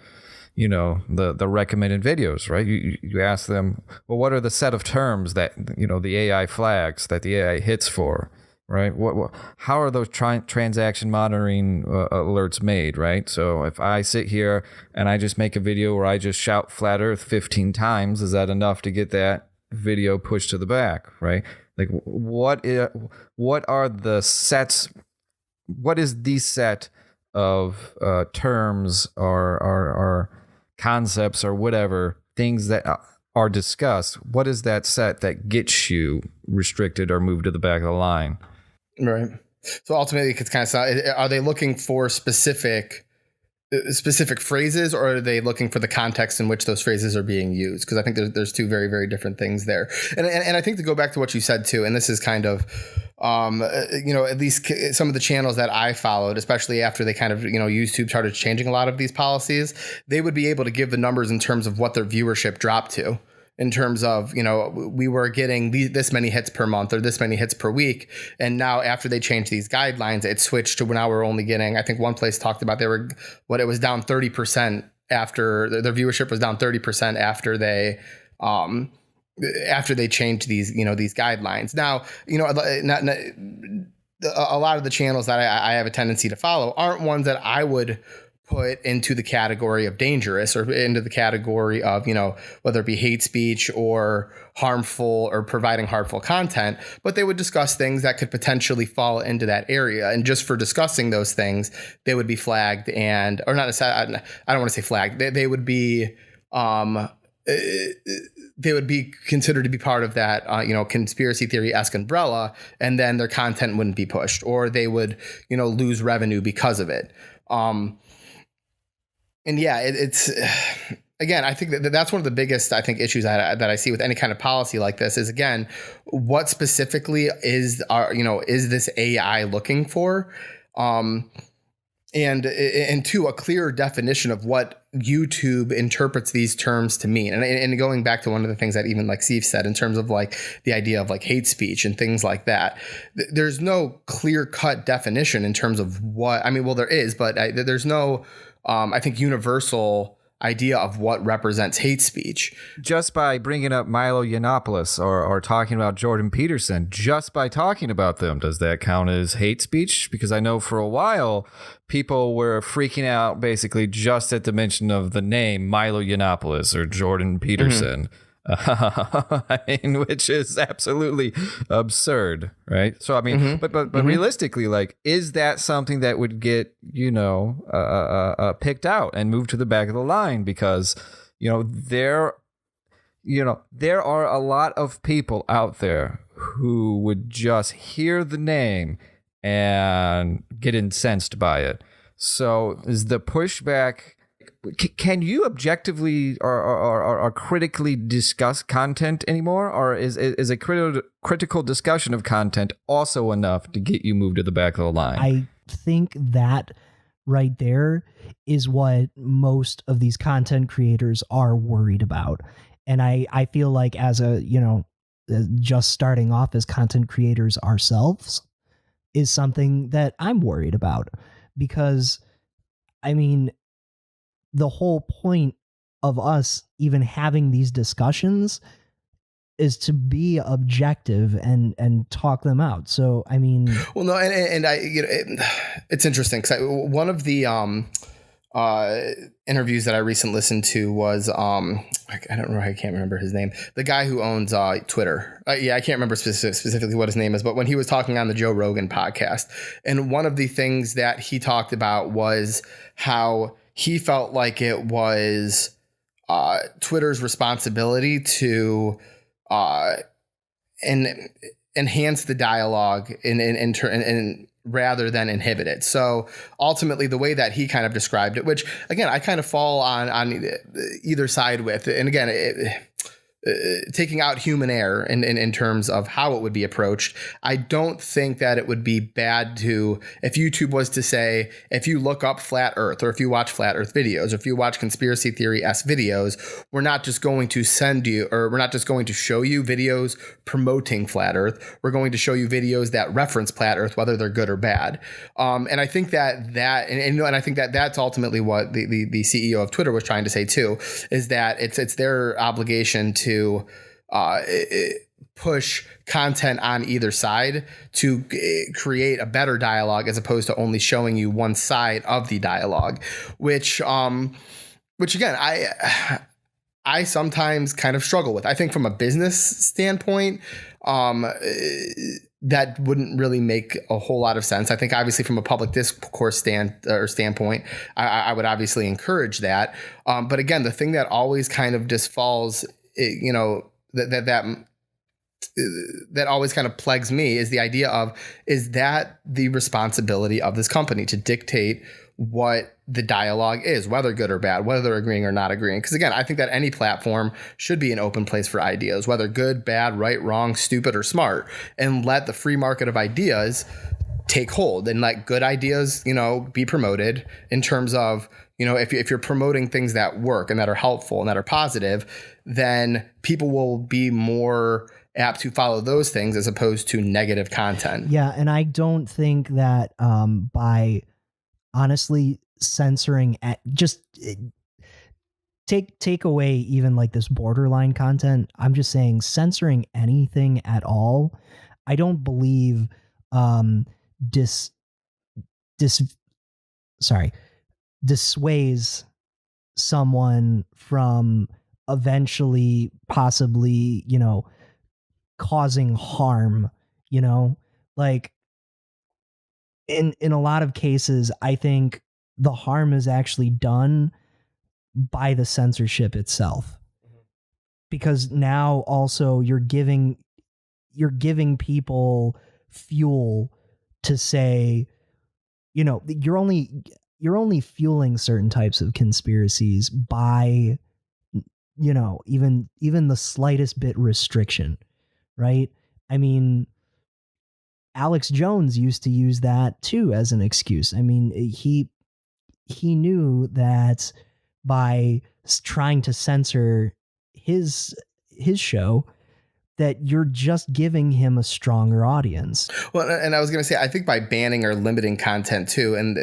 recommended videos, right? You ask them, well, what are the set of terms that, the AI flags that the AI hits for, right? How are those transaction monitoring alerts made, right? So if I sit here and I just make a video where I just shout flat Earth 15 times, is that enough to get that video pushed to the back, right? Like, what are the sets? What is the set of terms or concepts or whatever things that are discussed, what is that set that gets you restricted or moved to the back of the line? Right. So ultimately, it's kind of, are they looking for specific phrases, or are they looking for the context in which those phrases are being used? Because I think there's two very, very different things there. And I think to go back to what you said too, and this is kind of, at least some of the channels that I followed, especially after they kind of, YouTube started changing a lot of these policies, they would be able to give the numbers in terms of what their viewership dropped to. In terms of, we were getting this many hits per month or this many hits per week. And now after they changed these guidelines, it switched to now we're only getting, I think one place talked about it was down 30% after their viewership was down 30% after they changed these, these guidelines. Now, a lot of the channels that I have a tendency to follow aren't ones that I would put into the category of dangerous or into the category of, whether it be hate speech or harmful or providing harmful content, but they would discuss things that could potentially fall into that area. And just for discussing those things, they would be flagged I don't want to say flagged. They would be, they would be considered to be part of that, conspiracy theory-esque umbrella, and then their content wouldn't be pushed, or they would, lose revenue because of it. And yeah, it's again, I think that's one of the biggest, issues that I see with any kind of policy like this is, again, what specifically is this AI looking for? And two, a clear definition of what YouTube interprets these terms to mean. And going back to one of the things that even like Steve said in terms of like the idea of like hate speech and things like that, there's no clear cut definition in terms of what, there is, but there's no, universal idea of what represents hate speech. Just by bringing up Milo Yiannopoulos or talking about Jordan Peterson, just by talking about them, does that count as hate speech? Because I know for a while people were freaking out basically just at the mention of the name Milo Yiannopoulos or Jordan Peterson. Mm-hmm. Which is absolutely absurd, right? So but realistically, like, is that something that would get picked out and moved to the back of the line? Because there are a lot of people out there who would just hear the name and get incensed by it. So is the pushback? Can you objectively or critically discuss content anymore? Or is a critical discussion of content also enough to get you moved to the back of the line? I think that right there is what most of these content creators are worried about. And I feel like as just starting off as content creators ourselves is something that I'm worried about, because the whole point of us even having these discussions is to be objective and talk them out. So, well, no, and I, it's interesting because one of the interviews that I recently listened to was, I can't remember his name. The guy who owns Twitter. I can't remember specifically what his name is, but when he was talking on the Joe Rogan podcast, and one of the things that he talked about was how he felt like it was Twitter's responsibility to enhance the dialogue and rather than inhibit it. So ultimately, the way that he kind of described it, which again I kind of fall on either side with, and again taking out human error in terms of how it would be approached, I don't think that it would be bad to, if YouTube was to say, if you look up flat earth, or if you watch flat earth videos, or if you watch conspiracy theory-esque videos, we're not just going to send you, or we're not just going to show you videos promoting flat earth. We're going to show you videos that reference flat earth, whether they're good or bad. And I think and I think that that's ultimately what the CEO of Twitter was trying to say too, is that it's their obligation to push content on either side to create a better dialogue, as opposed to only showing you one side of the dialogue, which again, I sometimes kind of struggle with. I think from a business standpoint, that wouldn't really make a whole lot of sense. I think obviously from a public discourse standpoint, I would obviously encourage that. But again, the thing that always kind of just falls, that always kind of plagues me is the idea of, is that the responsibility of this company to dictate what the dialogue is, whether good or bad, whether they're agreeing or not agreeing? Because again, I think that any platform should be an open place for ideas, whether good, bad, right, wrong, stupid, or smart, and let the free market of ideas take hold and let good ideas, be promoted in terms of, if you're promoting things that work and that are helpful and that are positive, then people will be more apt to follow those things as opposed to negative content. Yeah. And I don't think that by honestly censoring take away even like this borderline content, I'm just saying censoring anything at all, I don't believe dissuades someone from eventually possibly, causing harm, like in a lot of cases, I think the harm is actually done by the censorship itself, because now also you're giving people fuel to say, you're only fueling certain types of conspiracies by, even the slightest bit restriction, right? I mean, Alex Jones used to use that too as an excuse. I mean, he knew that by trying to censor his show, that you're just giving him a stronger audience. Well, and I was going to say, I think by banning or limiting content too, and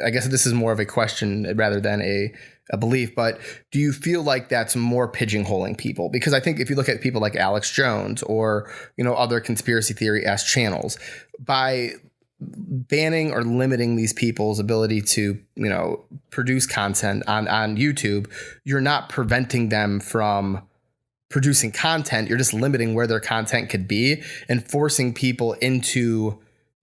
I guess this is more of a question rather than a belief, but do you feel like that's more pigeonholing people? Because I think if you look at people like Alex Jones or, other conspiracy theory-esque channels, by banning or limiting these people's ability to, produce content on YouTube, you're not preventing them from producing content. You're just limiting where their content could be and forcing people into,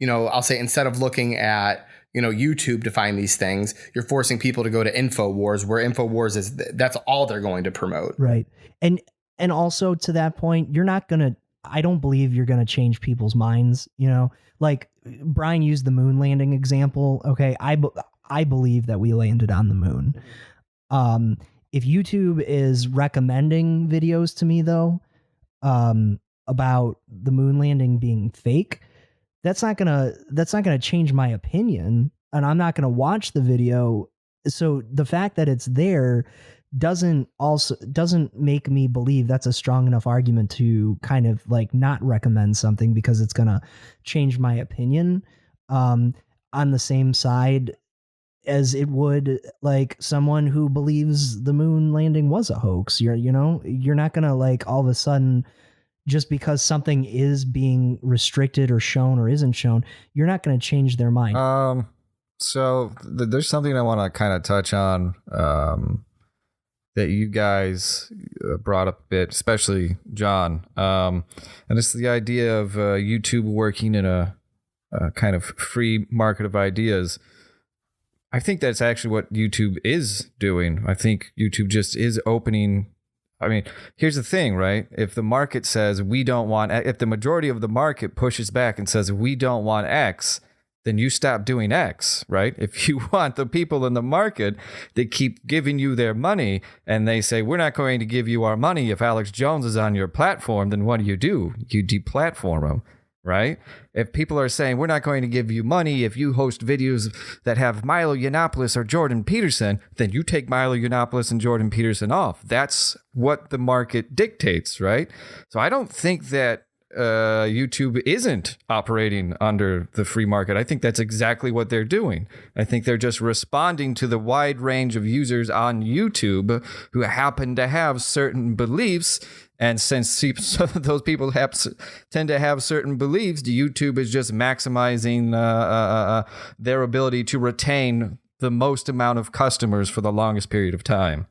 I'll say, instead of looking at, YouTube to find these things, you're forcing people to go to InfoWars, where InfoWars that's all they're going to promote. Right. And also to that point, I don't believe you're going to change people's minds. Like Brian used the moon landing example. Okay. I believe that we landed on the moon. If YouTube is recommending videos to me though, about the moon landing being fake, that's not gonna change my opinion, and I'm not gonna watch the video. So the fact that it's there doesn't make me believe that's a strong enough argument to kind of like not recommend something because it's gonna change my opinion on the same side as it would like someone who believes the moon landing was a hoax. You're not gonna like all of a sudden, just because something is being restricted or shown or isn't shown, you're not going to change their mind. So there's something I want to kind of touch on that you guys brought up a bit, especially John. And it's the idea of YouTube working in a kind of free market of ideas. I think that's actually what YouTube is doing. I think YouTube just is opening. I mean, here's the thing, right? If the market says if the majority of the market pushes back and says we don't want X, then you stop doing X, right? If you want the people in the market that keep giving you their money and they say, we're not going to give you our money if Alex Jones is on your platform, then what do? You deplatform them, right? If people are saying, we're not going to give you money if you host videos that have Milo Yiannopoulos or Jordan Peterson, then you take Milo Yiannopoulos and Jordan Peterson off. That's what the market dictates, right? So I don't think that YouTube isn't operating under the free market. I think that's exactly what they're doing. I think they're just responding to the wide range of users on YouTube who happen to have certain beliefs. And since some of those people tend to have certain beliefs, YouTube is just maximizing their ability to retain the most amount of customers for the longest period of time.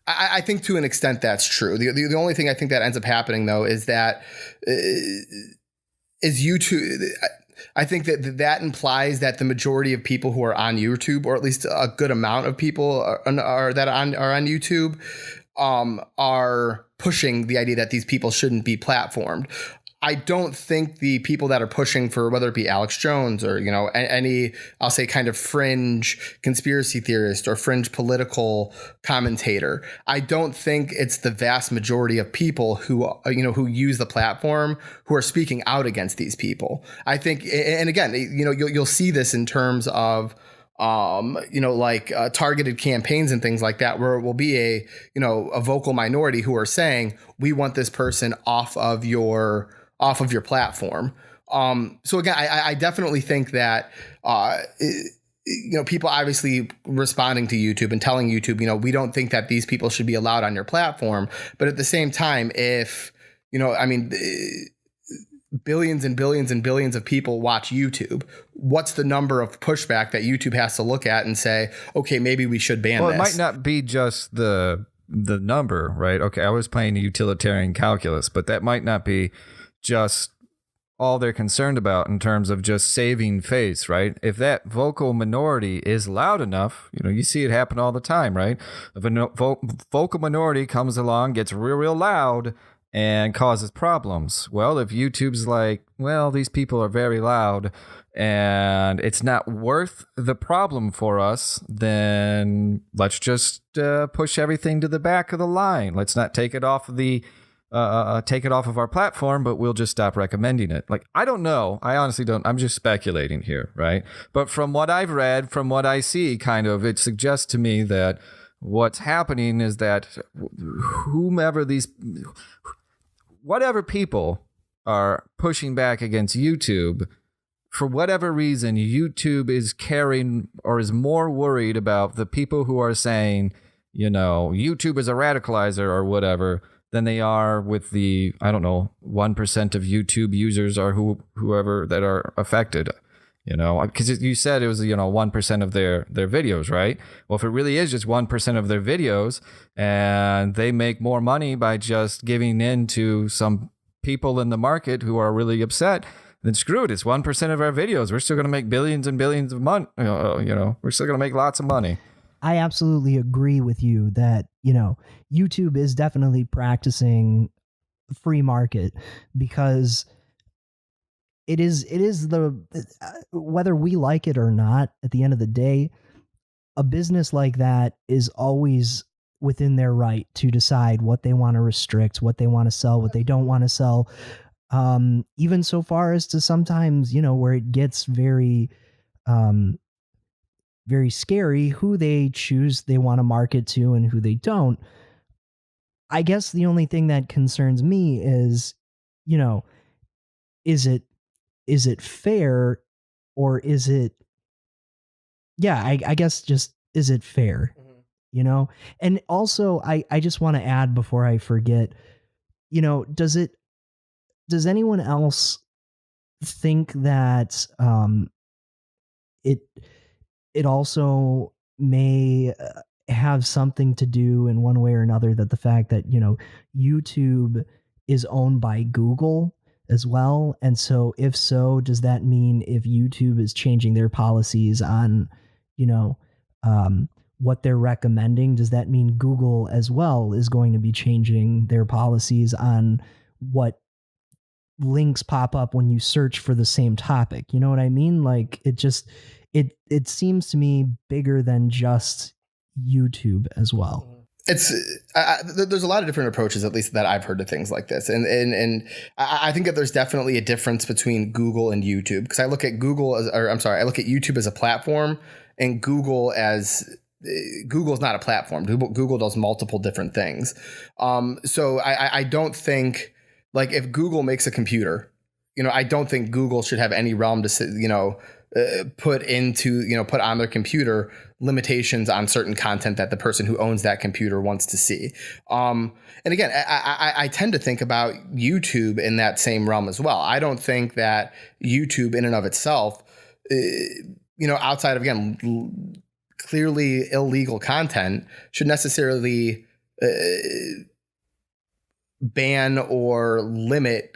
I think to an extent that's true. The only thing I think that ends up happening, though, is that is YouTube. I think that implies that the majority of people who are on YouTube, or at least a good amount of people are on YouTube, are pushing the idea that these people shouldn't be platformed. I don't think the people that are pushing for, whether it be Alex Jones or, any, I'll say, kind of fringe conspiracy theorist or fringe political commentator, I don't think it's the vast majority of people who use the platform who are speaking out against these people. I think, and again, you'll see this in terms of targeted campaigns and things like that, where it will be a vocal minority who are saying, we want this person off of your platform. So again, I definitely think that, people obviously responding to YouTube and telling YouTube, we don't think that these people should be allowed on your platform. But at the same time, if, billions and billions and billions of people watch YouTube, what's the number of pushback that YouTube has to look at and say, okay, maybe we should ban this? It might not be just the number, right? Okay, I was playing utilitarian calculus, but that might not be just all they're concerned about in terms of just saving face, right? If that vocal minority is loud enough, you see it happen all the time, right? If a vocal minority comes along, gets real loud, and causes problems. Well, if YouTube's like, well, these people are very loud and it's not worth the problem for us, then let's just push everything to the back of the line. Let's not take it off of our platform, but we'll just stop recommending it. Like, I don't know. I honestly don't. I'm just speculating here, right? But from what I've read, from what I see, kind of, it suggests to me that what's happening is that whatever people are pushing back against YouTube, for whatever reason, YouTube is caring or is more worried about the people who are saying, YouTube is a radicalizer or whatever, than they are with the, 1% of YouTube users or whoever that are affected. Because you said it was, 1% of their videos, right? Well, if it really is just 1% of their videos and they make more money by just giving in to some people in the market who are really upset, then screw it. It's 1% of our videos. We're still going to make billions and billions of money. We're still going to make lots of money. I absolutely agree with you that, YouTube is definitely practicing free market, because it is whether we like it or not, at the end of the day, a business like that is always within their right to decide what they want to restrict, what they want to sell, what they don't want to sell. Even so far as to sometimes, where it gets very, very scary, who they choose they want to market to and who they don't. I guess the only thing that concerns me is, is it fair, or is it, I guess just, is it fair? Mm-hmm. And also I just want to add before I forget, does anyone else think that it also may have something to do in one way or another, that the fact that, YouTube is owned by Google as well? And so if so, does that mean if YouTube is changing their policies on, what they're recommending, does that mean Google as well is going to be changing their policies on what links pop up when you search for the same topic? You know what I mean? Like, it seems to me bigger than just YouTube as well. There's a lot of different approaches, at least that I've heard to things like this. And I think that there's definitely a difference between Google and YouTube, because I look at I look at YouTube as a platform, and Google's not a platform. Google does multiple different things. So I don't think, like, if Google makes a computer, I don't think Google should have any realm to, put on their computer limitations on certain content that the person who owns that computer wants to see. And again, I tend to think about YouTube in that same realm as well. I don't think that YouTube in and of itself, outside of, again, clearly illegal content, should necessarily ban or limit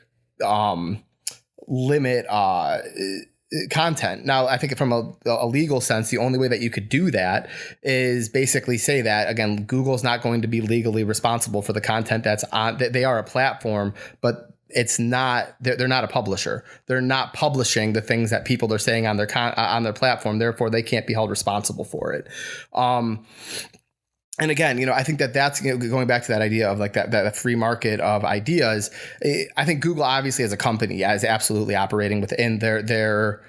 limit content. Now, I think from a legal sense, the only way that you could do that is basically say that, again, Google's not going to be legally responsible for the content that's on. They are a platform, but it's not. They're not a publisher. They're not publishing the things that people are saying on their on their platform. Therefore, they can't be held responsible for it. And again, I think that's going back to that idea of like that free market of ideas. I think Google obviously as a company is absolutely operating within their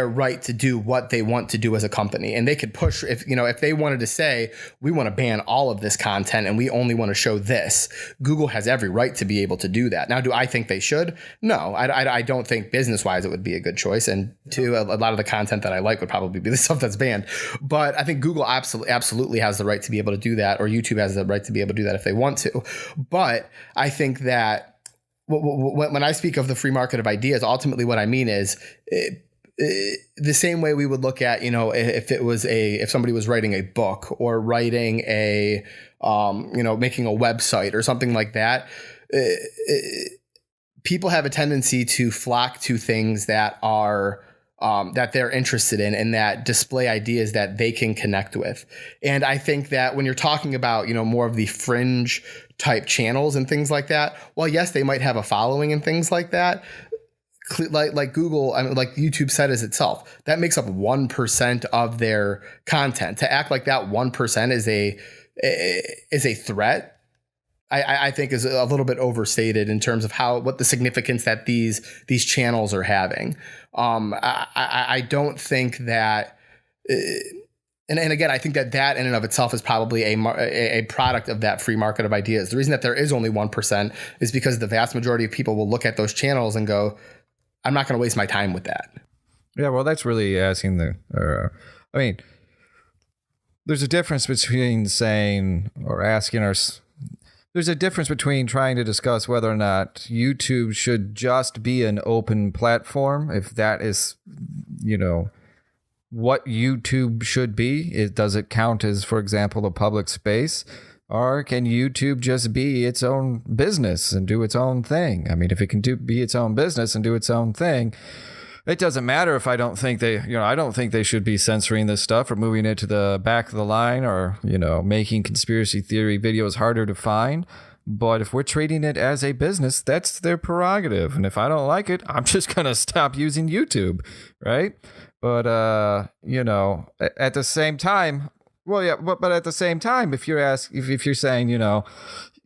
right to do what they want to do as a company. And they could push if they wanted to say, we want to ban all of this content and we only want to show this. Google has every right to be able to do that. Now, do I think they should? No, I don't think business wise it would be a good choice. And two, a lot of the content that I like would probably be the stuff that's banned. But I think Google absolutely has the right to be able to do that, or YouTube has the right to be able to do that if they want to. But I think that when I speak of the free market of ideas, ultimately what I mean is the same way we would look at, if somebody was writing a book or writing making a website or something like that, people have a tendency to flock to things that are that they're interested in and that display ideas that they can connect with. And I think that when you're talking about, more of the fringe type channels and things like that, well, yes, they might have a following and things like that. Like Google, like YouTube said as itself, that makes up 1% of their content. To act like that 1% is a threat, I think is a little bit overstated in terms of what the significance that these channels are having. I don't think that, and again, I think that in and of itself is probably a product of that free market of ideas. The reason that there is only 1% is because the vast majority of people will look at those channels and go, I'm not going to waste my time with that. Yeah, well, that's really asking there's a difference between saying or asking there's a difference between trying to discuss whether or not YouTube should just be an open platform, if that is, what YouTube should be. Does it count as, for example, a public space? Or can YouTube just be its own business and do its own thing? I mean, if it can be its own business and do its own thing, it doesn't matter if I don't think they should be censoring this stuff or moving it to the back of the line or, making conspiracy theory videos harder to find. But if we're treating it as a business, that's their prerogative. And if I don't like it, I'm just going to stop using YouTube, right? But, at the same time, well, yeah, but at the same time, if you're saying,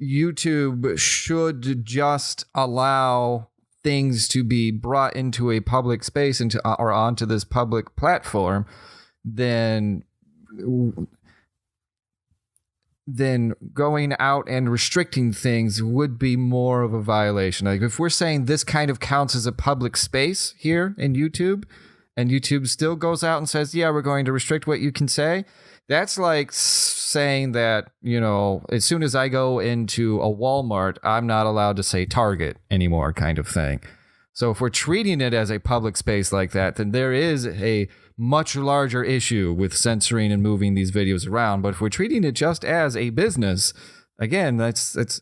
YouTube should just allow things to be brought into a public space or onto this public platform, then going out and restricting things would be more of a violation. Like if we're saying this kind of counts as a public space here in YouTube, and YouTube still goes out and says, yeah, we're going to restrict what you can say. That's like saying that, as soon as I go into a Walmart, I'm not allowed to say Target anymore kind of thing. So if we're treating it as a public space like that, then there is a much larger issue with censoring and moving these videos around. But if we're treating it just as a business, again, it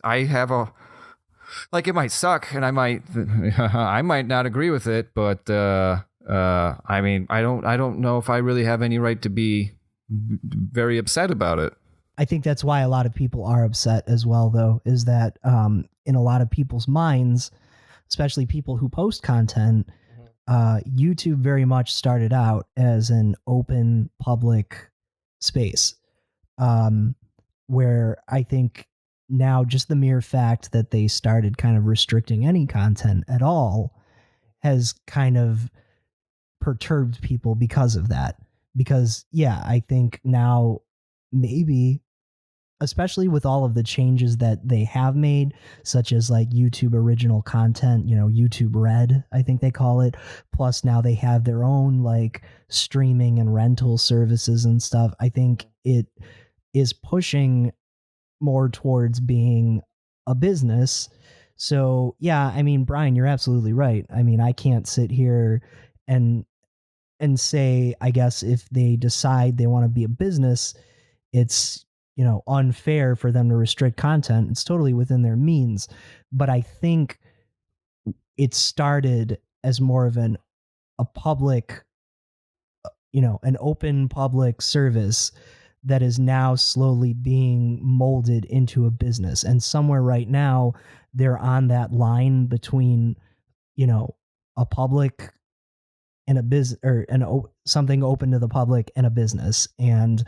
might suck and I might not agree with it, but I don't know if I really have any right to be very upset about it. I think that's why a lot of people are upset as well, though, is that in a lot of people's minds, especially people who post content, YouTube very much started out as an open public space, where I think now just the mere fact that they started kind of restricting any content at all has kind of perturbed people because of that. Because, yeah, I think now maybe, especially with all of the changes that they have made, such as like YouTube original content, YouTube Red, I think they call it. Plus now they have their own like streaming and rental services and stuff. I think it is pushing more towards being a business. So, yeah, I mean, Brian, you're absolutely right. I mean, I can't sit here and say, I guess if they decide they want to be a business, it's, unfair for them to restrict content. It's totally within their means. But I think it started as more of a public, an open public service that is now slowly being molded into a business. And somewhere right now, they're on that line between, a public and a business, or something open to the public and a business. And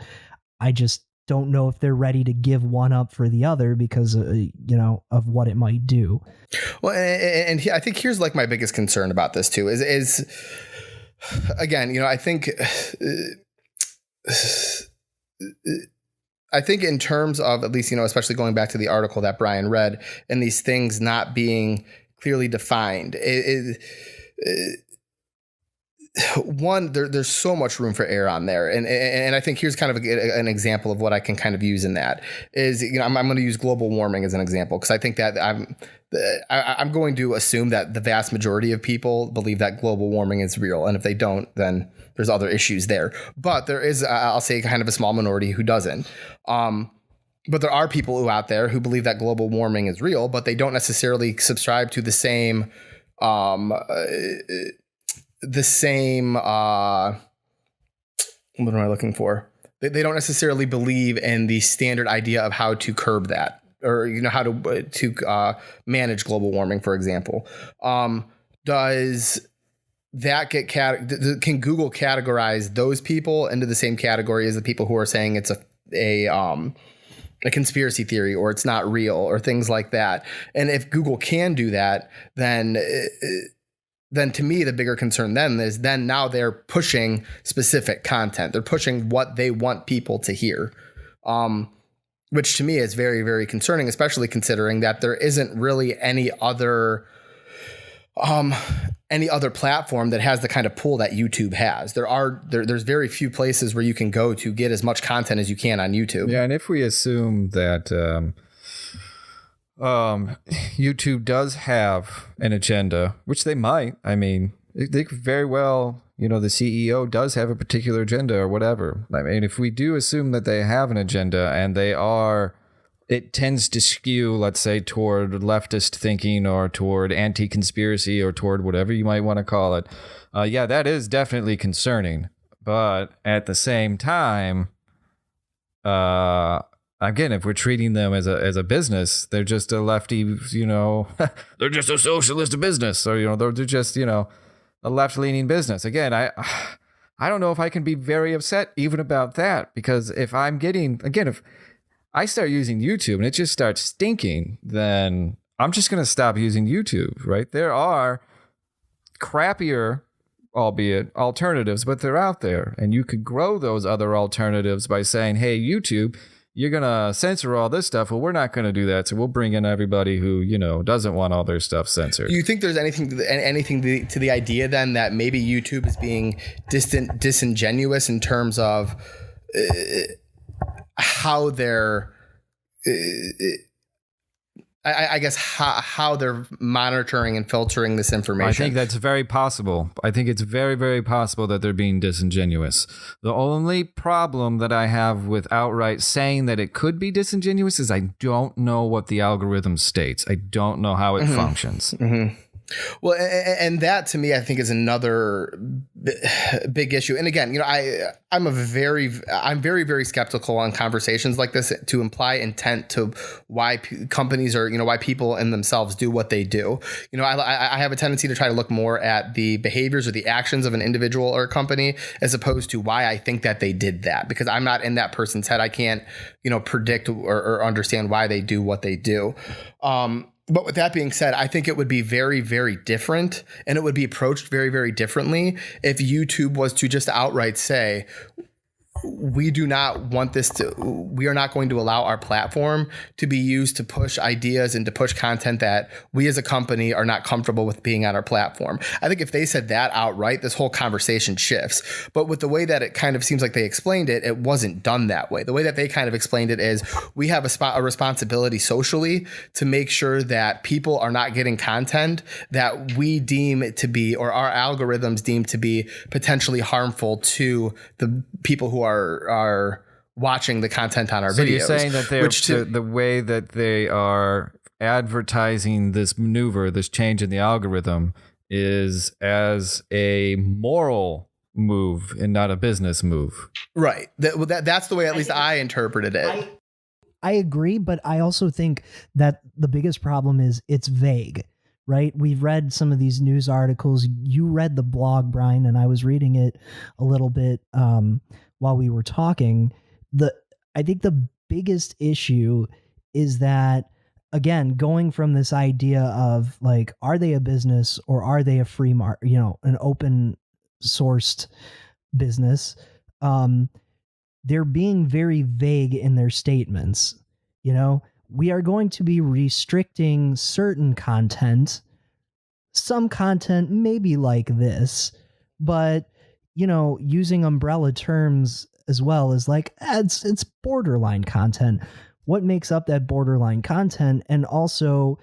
I just don't know if they're ready to give one up for the other because, of what it might do. Well, and I think here's like my biggest concern about this too is again, I think in terms of, at least, especially going back to the article that Brian read, and these things not being clearly defined, one, there's so much room for error on there. And I think here's kind of an example of what I can kind of use in that is, I'm going to use global warming as an example, because I think that I'm going to assume that the vast majority of people believe that global warming is real. And if they don't, then there's other issues there. But there is, I'll say, kind of a small minority who doesn't. But there are people who out there who believe that global warming is real, but they don't necessarily subscribe to the same what am I looking for? They don't necessarily believe in the standard idea of how to curb that, or how to manage global warming, for example. Does that can Google categorize those people into the same category as the people who are saying it's a conspiracy theory, or it's not real, or things like that? And if Google can do that, then to me, the bigger concern then is now they're pushing specific content. They're pushing what they want people to hear, which to me is very, very concerning, especially considering that there isn't really any other platform that has the kind of pull that YouTube has. There's very few places where you can go to get as much content as you can on YouTube. Yeah, and if we assume that YouTube does have an agenda, which they might. I mean, they could very well, the CEO does have a particular agenda or whatever. I mean, if we do assume that they have an agenda and it tends to skew, let's say, toward leftist thinking or toward anti-conspiracy or toward whatever you might want to call it. Yeah, that is definitely concerning. But at the same time, again, if we're treating them as a business, they're just a lefty, they're just a socialist business, or, they're just, a left-leaning business. Again, I don't know if I can be very upset even about that, because if if I start using YouTube and it just starts stinking, then I'm just going to stop using YouTube, right? There are crappier, albeit, alternatives, but they're out there, and you could grow those other alternatives by saying, hey, YouTube, you're going to censor all this stuff. Well, we're not going to do that. So we'll bring in everybody who, doesn't want all their stuff censored. Do you think there's anything to the idea then that maybe YouTube is being disingenuous in terms of how they're, I guess, how they're monitoring and filtering this information? I think that's very possible. I think it's very, very possible that they're being disingenuous. The only problem that I have with outright saying that it could be disingenuous is I don't know what the algorithm states. I don't know how it functions. Mm-hmm. Well, and that to me, I think, is another big issue. And again, I'm very, very skeptical on conversations like this to imply intent to why companies or, why people in themselves do what they do. I have a tendency to try to look more at the behaviors or the actions of an individual or a company as opposed to why I think that they did that, because I'm not in that person's head. I can't, predict or understand why they do what they do. But with that being said, I think it would be very, very different, and it would be approached very, very differently if YouTube was to just outright say, we do not want we are not going to allow our platform to be used to push ideas and to push content that we as a company are not comfortable with being on our platform. I think if they said that outright, this whole conversation shifts. But with the way that it kind of seems like they explained it, it wasn't done that way. The way that they kind of explained it is we have a responsibility socially to make sure that people are not getting content that we deem it to be, or our algorithms deem to be, potentially harmful to the people who are watching the content on our videos. So you're saying that the way that they are advertising this maneuver, this change in the algorithm, is as a moral move and not a business move. Right. That's the way at least I interpreted it. I agree, but I also think that the biggest problem is it's vague, right? We've read some of these news articles. You read the blog, Brian, and I was reading it a little bit while we were talking. I think the biggest issue is that, again, going from this idea of like, are they a business or are they a free market, an open sourced business? They're being very vague in their statements. We are going to be restricting certain content, some content maybe like this, but, using umbrella terms as well as like, it's borderline content. What makes up that borderline content? And also,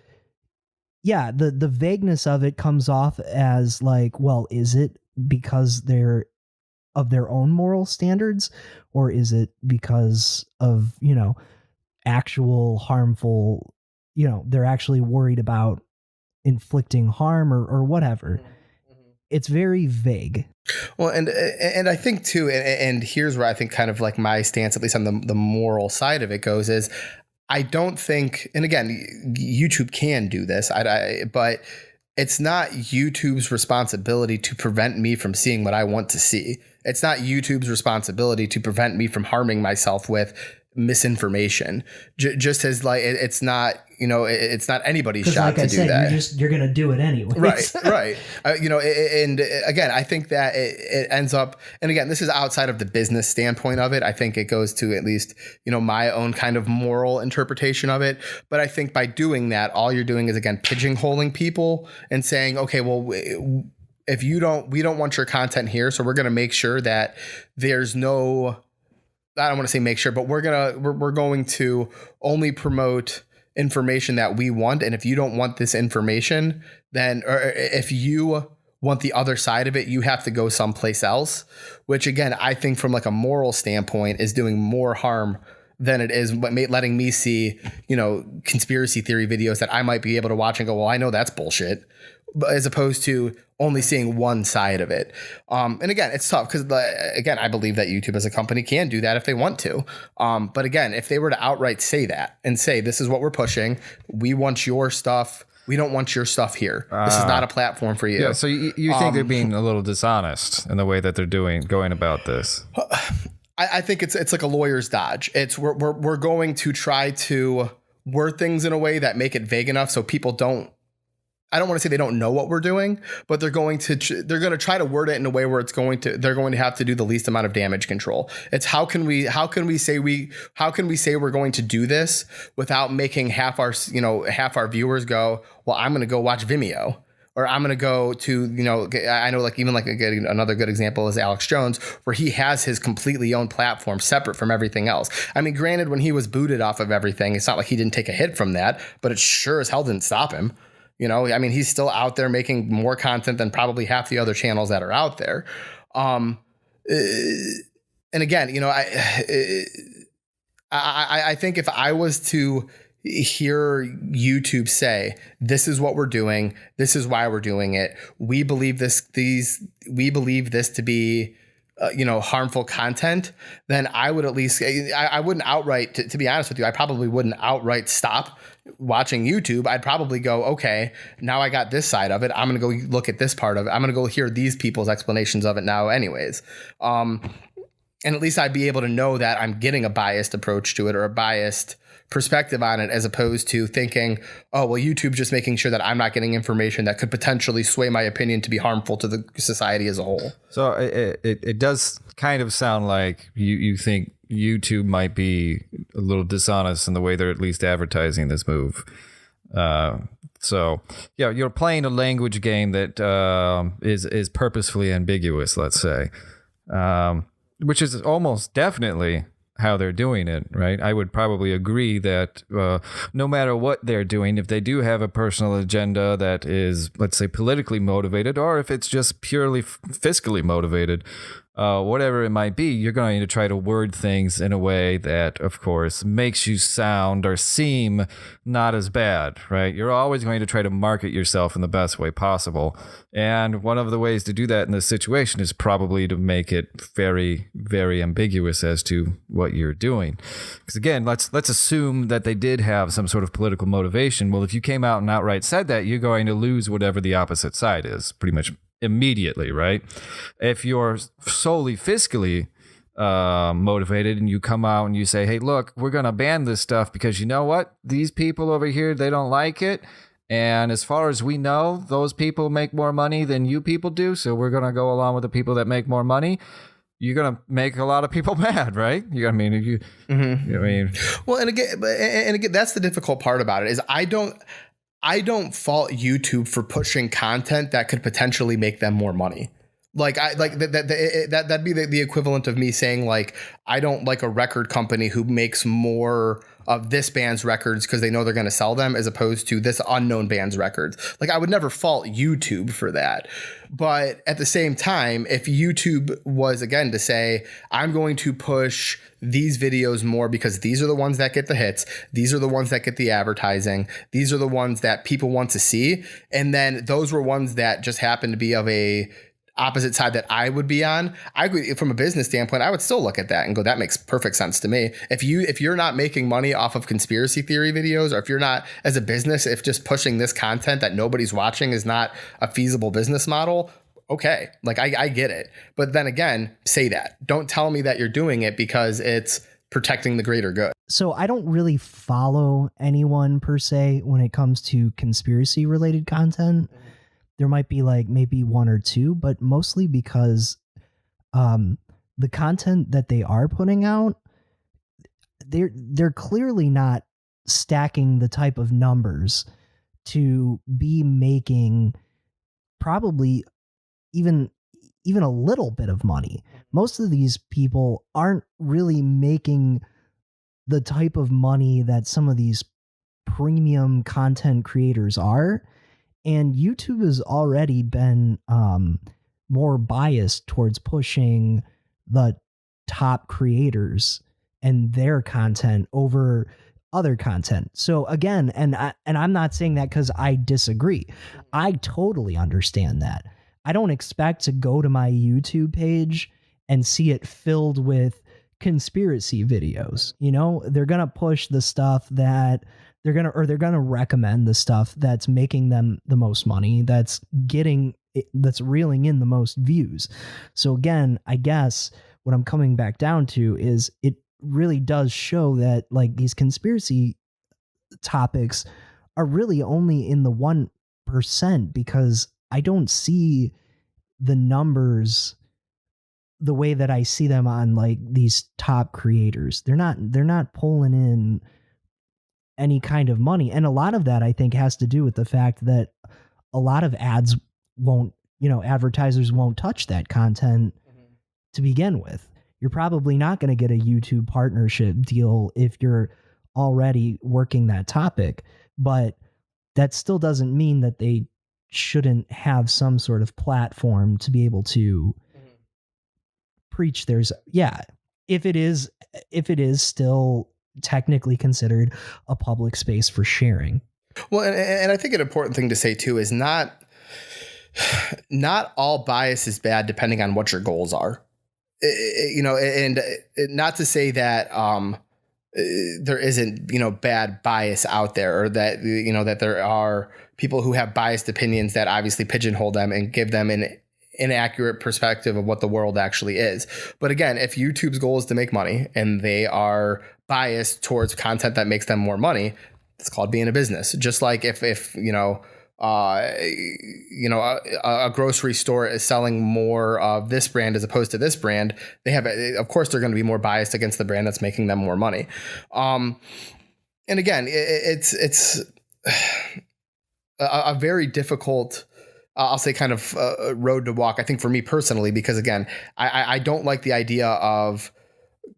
yeah, the vagueness of it comes off as like, well, is it because they're of their own moral standards, or is it because of, actual harmful, they're actually worried about inflicting harm or whatever. It's very vague. Well, and I think too, and here's where I think kind of like my stance, at least on the moral side of it goes, is I don't think, and again, YouTube can do this, but it's not YouTube's responsibility to prevent me from seeing what I want to see. It's not YouTube's responsibility to prevent me from harming myself with misinformation. Just as like it's not, it's not anybody's job to do that. You're gonna do it anyway. Right. And again, I think that it ends up, and again, this is outside of the business standpoint of it. I think it goes to at least, my own kind of moral interpretation of it. But I think by doing that, all you're doing is, again, pigeonholing people and saying, okay, well, if we don't want your content here, so we're going to make sure that there's no, I don't want to say make sure, but we're going to only promote information that we want. And if you don't want this information, then, or if you want the other side of it, you have to go someplace else, which again, I think from like a moral standpoint is doing more harm than it is letting me see, conspiracy theory videos that I might be able to watch and go, well, I know that's bullshit, as opposed to only seeing one side of it. And again, it's tough because, again, I believe that YouTube as a company can do that if they want to. But again, if they were to outright say that and say, this is what we're pushing, we want your stuff, we don't want your stuff here. This is not a platform for you. Yeah, so you think they're being a little dishonest in the way that they're going about this? I think it's like a lawyer's dodge. It's we're going to try to word things in a way that make it vague enough so people don't, I don't want to say they don't know what we're doing, but they're going to try to word it in a way where they're going to have to do the least amount of damage control. It's how can we say we're going to do this without making half our viewers go, well, I'm going to go watch Vimeo, or I'm going to go to, I know like even like another good example is Alex Jones, where he has his completely own platform separate from everything else. I mean, granted, when he was booted off of everything, it's not like he didn't take a hit from that, but it sure as hell didn't stop him. I mean, he's still out there making more content than probably half the other channels that are out there. And again, I think if I was to hear YouTube say, this is what we're doing, this is why we're doing it, we believe this to be harmful content, then I would at least, I wouldn't outright, to be honest with you, I probably wouldn't outright stop watching YouTube. I'd probably go, okay, now I got this side of it, I'm going to go look at this part of it, I'm going to go hear these people's explanations of it now anyways. And at least I'd be able to know that I'm getting a biased approach to it or a biased perspective on it, as opposed to thinking, oh, well, YouTube's just making sure that I'm not getting information that could potentially sway my opinion to be harmful to the society as a whole. So it does kind of sound like you think YouTube might be a little dishonest in the way they're at least advertising this move. So yeah, you're playing a language game that is purposefully ambiguous, let's say, which is almost definitely how they're doing it, right? I would probably agree that no matter what they're doing, if they do have a personal agenda that is, let's say, politically motivated, or if it's just purely fiscally motivated, whatever it might be, you're going to try to word things in a way that, of course, makes you sound or seem not as bad, right? You're always going to try to market yourself in the best way possible. And one of the ways to do that in this situation is probably to make it very, very ambiguous as to what you're doing. Because again, let's assume that they did have some sort of political motivation. Well, if you came out and outright said that, you're going to lose whatever the opposite side is, pretty much immediately, right? If you're solely fiscally motivated and you come out and you say, hey, look, we're going to ban this stuff because you know what? These people over here, they don't like it. And as far as we know, those people make more money than you people do. So we're going to go along with the people that make more money. You're going to make a lot of people mad, right? I mean, well, and again, that's the difficult part about it is I don't fault YouTube for pushing content that could potentially make them more money. Like that'd be the equivalent of me saying like I don't like a record company who makes more of this band's records because they know they're going to sell them as opposed to this unknown band's records. Like I would never fault YouTube for that. But at the same time, if YouTube was again to say, I'm going to push these videos more because these are the ones that get the hits. These are the ones that get the advertising. These are the ones that people want to see. And then those were ones that just happen to be of a opposite side that I would be on. I agree from a business standpoint, I would still look at that and go, that makes perfect sense to me. If you're not making money off of conspiracy theory videos, or if you're not as a business, if just pushing this content that nobody's watching is not a feasible business model, okay, like I get it. But then again, say that. Don't tell me that you're doing it because it's protecting the greater good. So I don't really follow anyone per se when it comes to conspiracy related content. There might be like maybe one or two, but mostly because the content that they are putting out, they're clearly not stacking the type of numbers to be making probably even a little bit of money. Most of these people aren't really making the type of money that some of these premium content creators are. And YouTube has already been more biased towards pushing the top creators and their content over other content. So again, and I'm not saying that because I disagree. I totally understand that. I don't expect to go to my YouTube page and see it filled with conspiracy videos. You know, they're gonna push the stuff that they're gonna recommend the stuff that's making them the most money, that's reeling in the most views. So again, I guess what I'm coming back down to is it really does show that like these conspiracy topics are really only in the 1% because I don't see the numbers the way that I see them on like these top creators. They're not pulling in any kind of money. And a lot of that I think has to do with the fact that a lot of advertisers won't touch that content to begin with. You're probably not going to get a YouTube partnership deal if you're already working that topic, but that still doesn't mean that they shouldn't have some sort of platform to be able to preach theirs. Yeah. If it is still technically considered a public space for sharing. Well, and I think an important thing to say too is not all bias is bad depending on what your goals are. And not to say that there isn't bad bias out there, or that that there are people who have biased opinions that obviously pigeonhole them and give them an inaccurate perspective of what the world actually is. But again, if YouTube's goal is to make money and they are biased towards content that makes them more money, it's called being a business. Just like if a grocery store is selling more of this brand as opposed to this brand, of course they're going to be more biased against the brand that's making them more money. And again, it's a very difficult, I'll say, kind of road to walk, I think, for me personally, because again, I don't like the idea of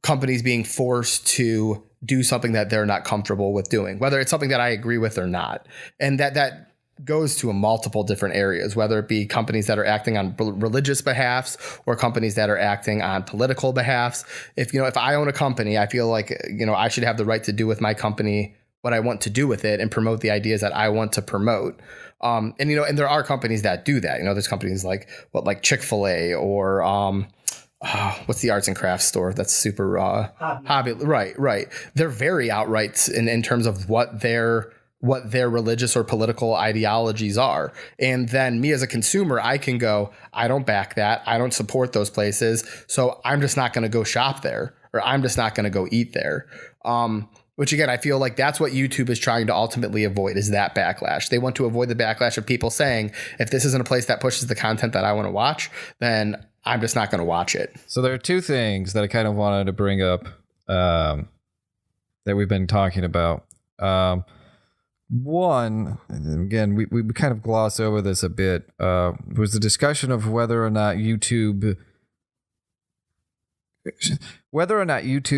companies being forced to do something that they're not comfortable with doing, whether it's something that I agree with or not. And that goes to multiple different areas, whether it be companies that are acting on religious behalfs or companies that are acting on political behalfs. If I own a company, I feel like, I should have the right to do with my company what I want to do with it and promote the ideas that I want to promote. And there are companies that do that. There's companies like Chick-fil-A or what's the arts and crafts store that's super hobby. Right. They're very outright in terms of what their religious or political ideologies are. And then me as a consumer, I can go, I don't back that. I don't support those places. So I'm just not going to go shop there, or I'm just not going to go eat there. Which again, I feel like that's what YouTube is trying to ultimately avoid, is that backlash. They want to avoid the backlash of people saying, if this isn't a place that pushes the content that I want to watch, then I'm just not going to watch it. So there are two things that I kind of wanted to bring up that we've been talking about. One, and again, we kind of gloss over this a bit, was the discussion of whether or not YouTube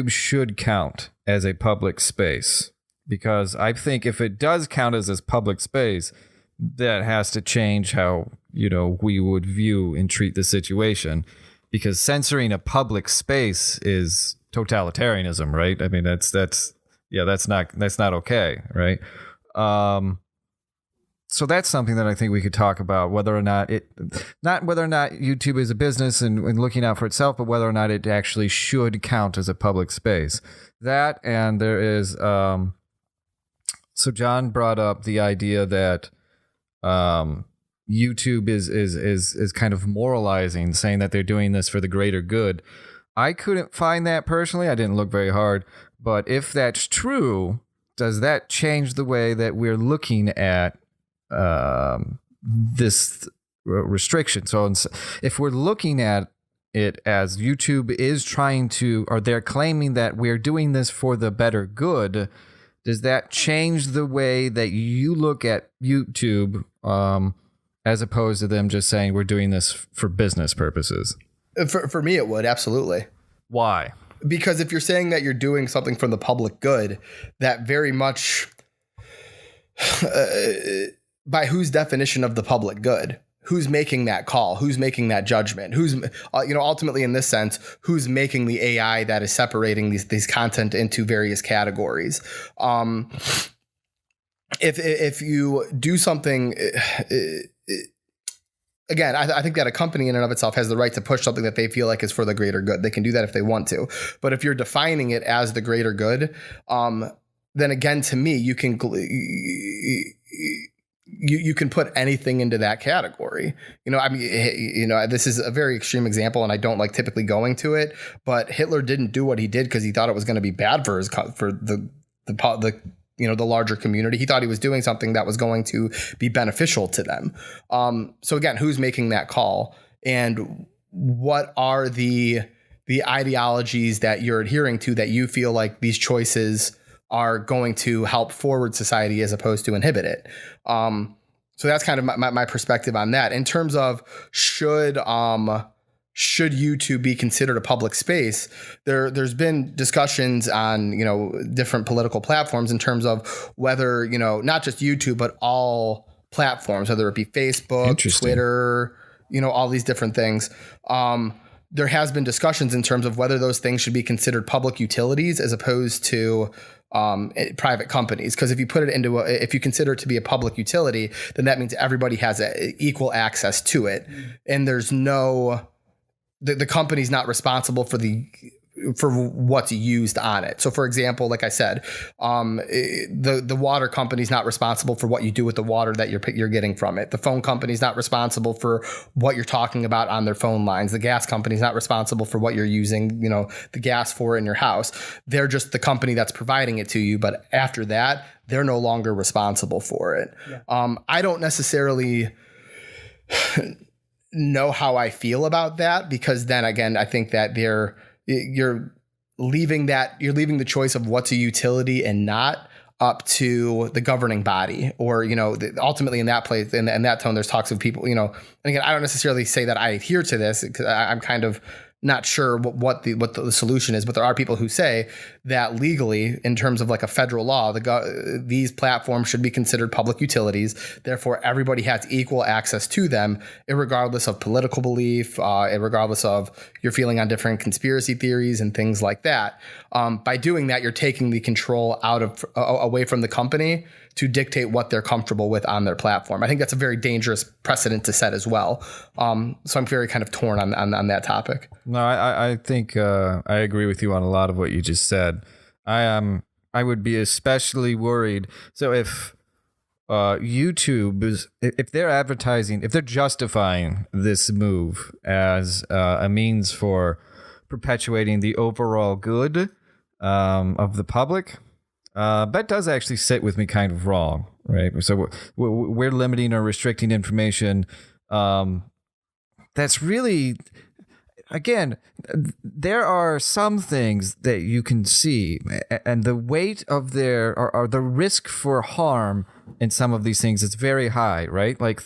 should count as a public space. Because I think if it does count as a public space, that has to change how, we would view and treat the situation. Because censoring a public space is totalitarianism, right? I mean, that's not okay, right? So that's something that I think we could talk about, whether or not YouTube is a business and looking out for itself, but whether or not it actually should count as a public space. That, and there is, so John brought up the idea that YouTube is kind of moralizing, saying that they're doing this for the greater good. I couldn't find that personally. I didn't look very hard, but if that's true, does that change the way that we're looking at this restriction? So if we're looking at it as YouTube is trying to, or they're claiming that we're doing this for the better good, does that change the way that you look at YouTube as opposed to them just saying we're doing this for business purposes? For me, it would, absolutely. Why? Because if you're saying that you're doing something for the public good, that very much by whose definition of the public good? Who's making that call? Who's making that judgment? Who's, ultimately in this sense, who's making the AI that is separating these content into various categories? If you do something, again, I think that a company in and of itself has the right to push something that they feel like is for the greater good. They can do that if they want to. But if you're defining it as the greater good, then again, to me, you can put anything into that category. This is a very extreme example, and I don't like typically going to it. But Hitler didn't do what he did because he thought it was going to be bad for the larger community. He thought he was doing something that was going to be beneficial to them. So again, who's making that call, and what are the ideologies that you're adhering to that you feel like these choices are going to help forward society as opposed to inhibit it? So that's kind of my perspective on that. In terms of should YouTube be considered a public space, there's been discussions on, different political platforms in terms of whether, not just YouTube, but all platforms, whether it be Facebook, Twitter, all these different things. There has been discussions in terms of whether those things should be considered public utilities as opposed to private companies. Because if you put it if you consider it to be a public utility, then that means everybody has equal access to it. And there's the company's not responsible for what's used on it. So for example, like I said, the water company's not responsible for what you do with the water that you're getting from it. The phone company's not responsible for what you're talking about on their phone lines. The gas company's not responsible for what you're using, the gas for in your house. They're just the company that's providing it to you. But after that, they're no longer responsible for it. Yeah. I don't necessarily know how I feel about that, because then again, I think that you're leaving the choice of what's a utility and not up to the governing body, or, ultimately in that place, in that tone, there's talks of people, and again, I don't necessarily say that I adhere to this, because I'm kind of, not sure what the solution is, but there are people who say that legally, in terms of like a federal law, these platforms should be considered public utilities. Therefore, everybody has equal access to them, regardless of political belief, regardless of your feeling on different conspiracy theories and things like that. By doing that, you're taking the control away from the company to dictate what they're comfortable with on their platform. I think that's a very dangerous precedent to set as well. So I'm very kind of torn on that topic. No, I think I agree with you on a lot of what you just said. I would be especially worried. So if YouTube if they're advertising, if they're justifying this move as a means for perpetuating the overall good of the public, that does actually sit with me kind of wrong, right? So we're limiting or restricting information. That's really, again, there are some things that you can see, and the weight of or the risk for harm in some of these things is very high, right? Like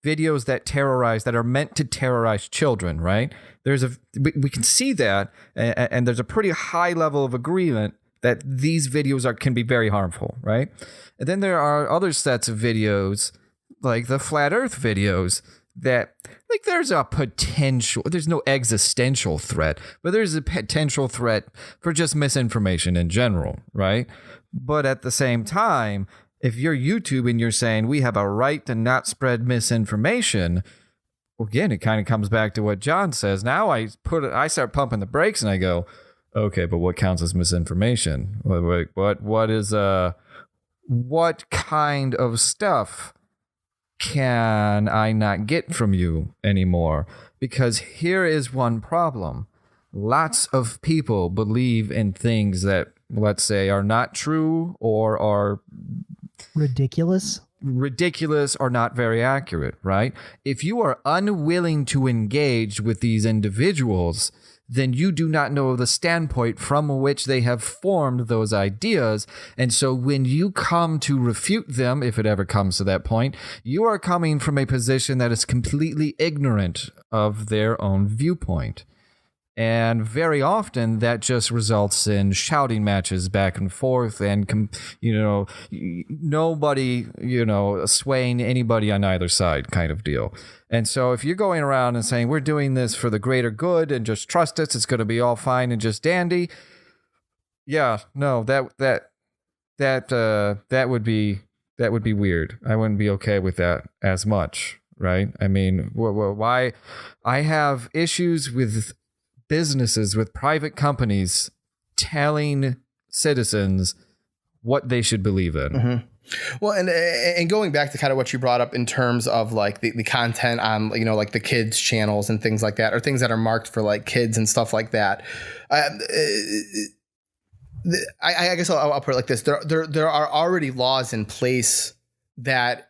videos that are meant to terrorize children, right? We can see that, and there's a pretty high level of agreement that these videos can be very harmful, right? And then there are other sets of videos, like the flat Earth videos, that like there's no existential threat, but there's a potential threat for just misinformation in general, right? But at the same time, if you're YouTube and you're saying we have a right to not spread misinformation, again, it kind of comes back to what John says. Now I start pumping the brakes and I go, okay, but what counts as misinformation? What kind of stuff can I not get from you anymore? Because here is one problem. Lots of people believe in things that, let's say, are not true or are ridiculous or not very accurate, right? If you are unwilling to engage with these individuals, then you do not know the standpoint from which they have formed those ideas. And so when you come to refute them, if it ever comes to that point, you are coming from a position that is completely ignorant of their own viewpoint. And very often that just results in shouting matches back and forth and, nobody, swaying anybody on either side kind of deal. And so if you're going around and saying, we're doing this for the greater good and just trust us, it's going to be all fine and just dandy. Yeah, no, that would be weird. I wouldn't be okay with that as much. Right. I mean, why I have issues with businesses, with private companies telling citizens what they should believe in. Mm-hmm. Well, and going back to kind of what you brought up in terms of like the content on, like the kids channels and things like that, or things that are marked for like kids and stuff like that. I guess I'll put it like this. There are already laws in place that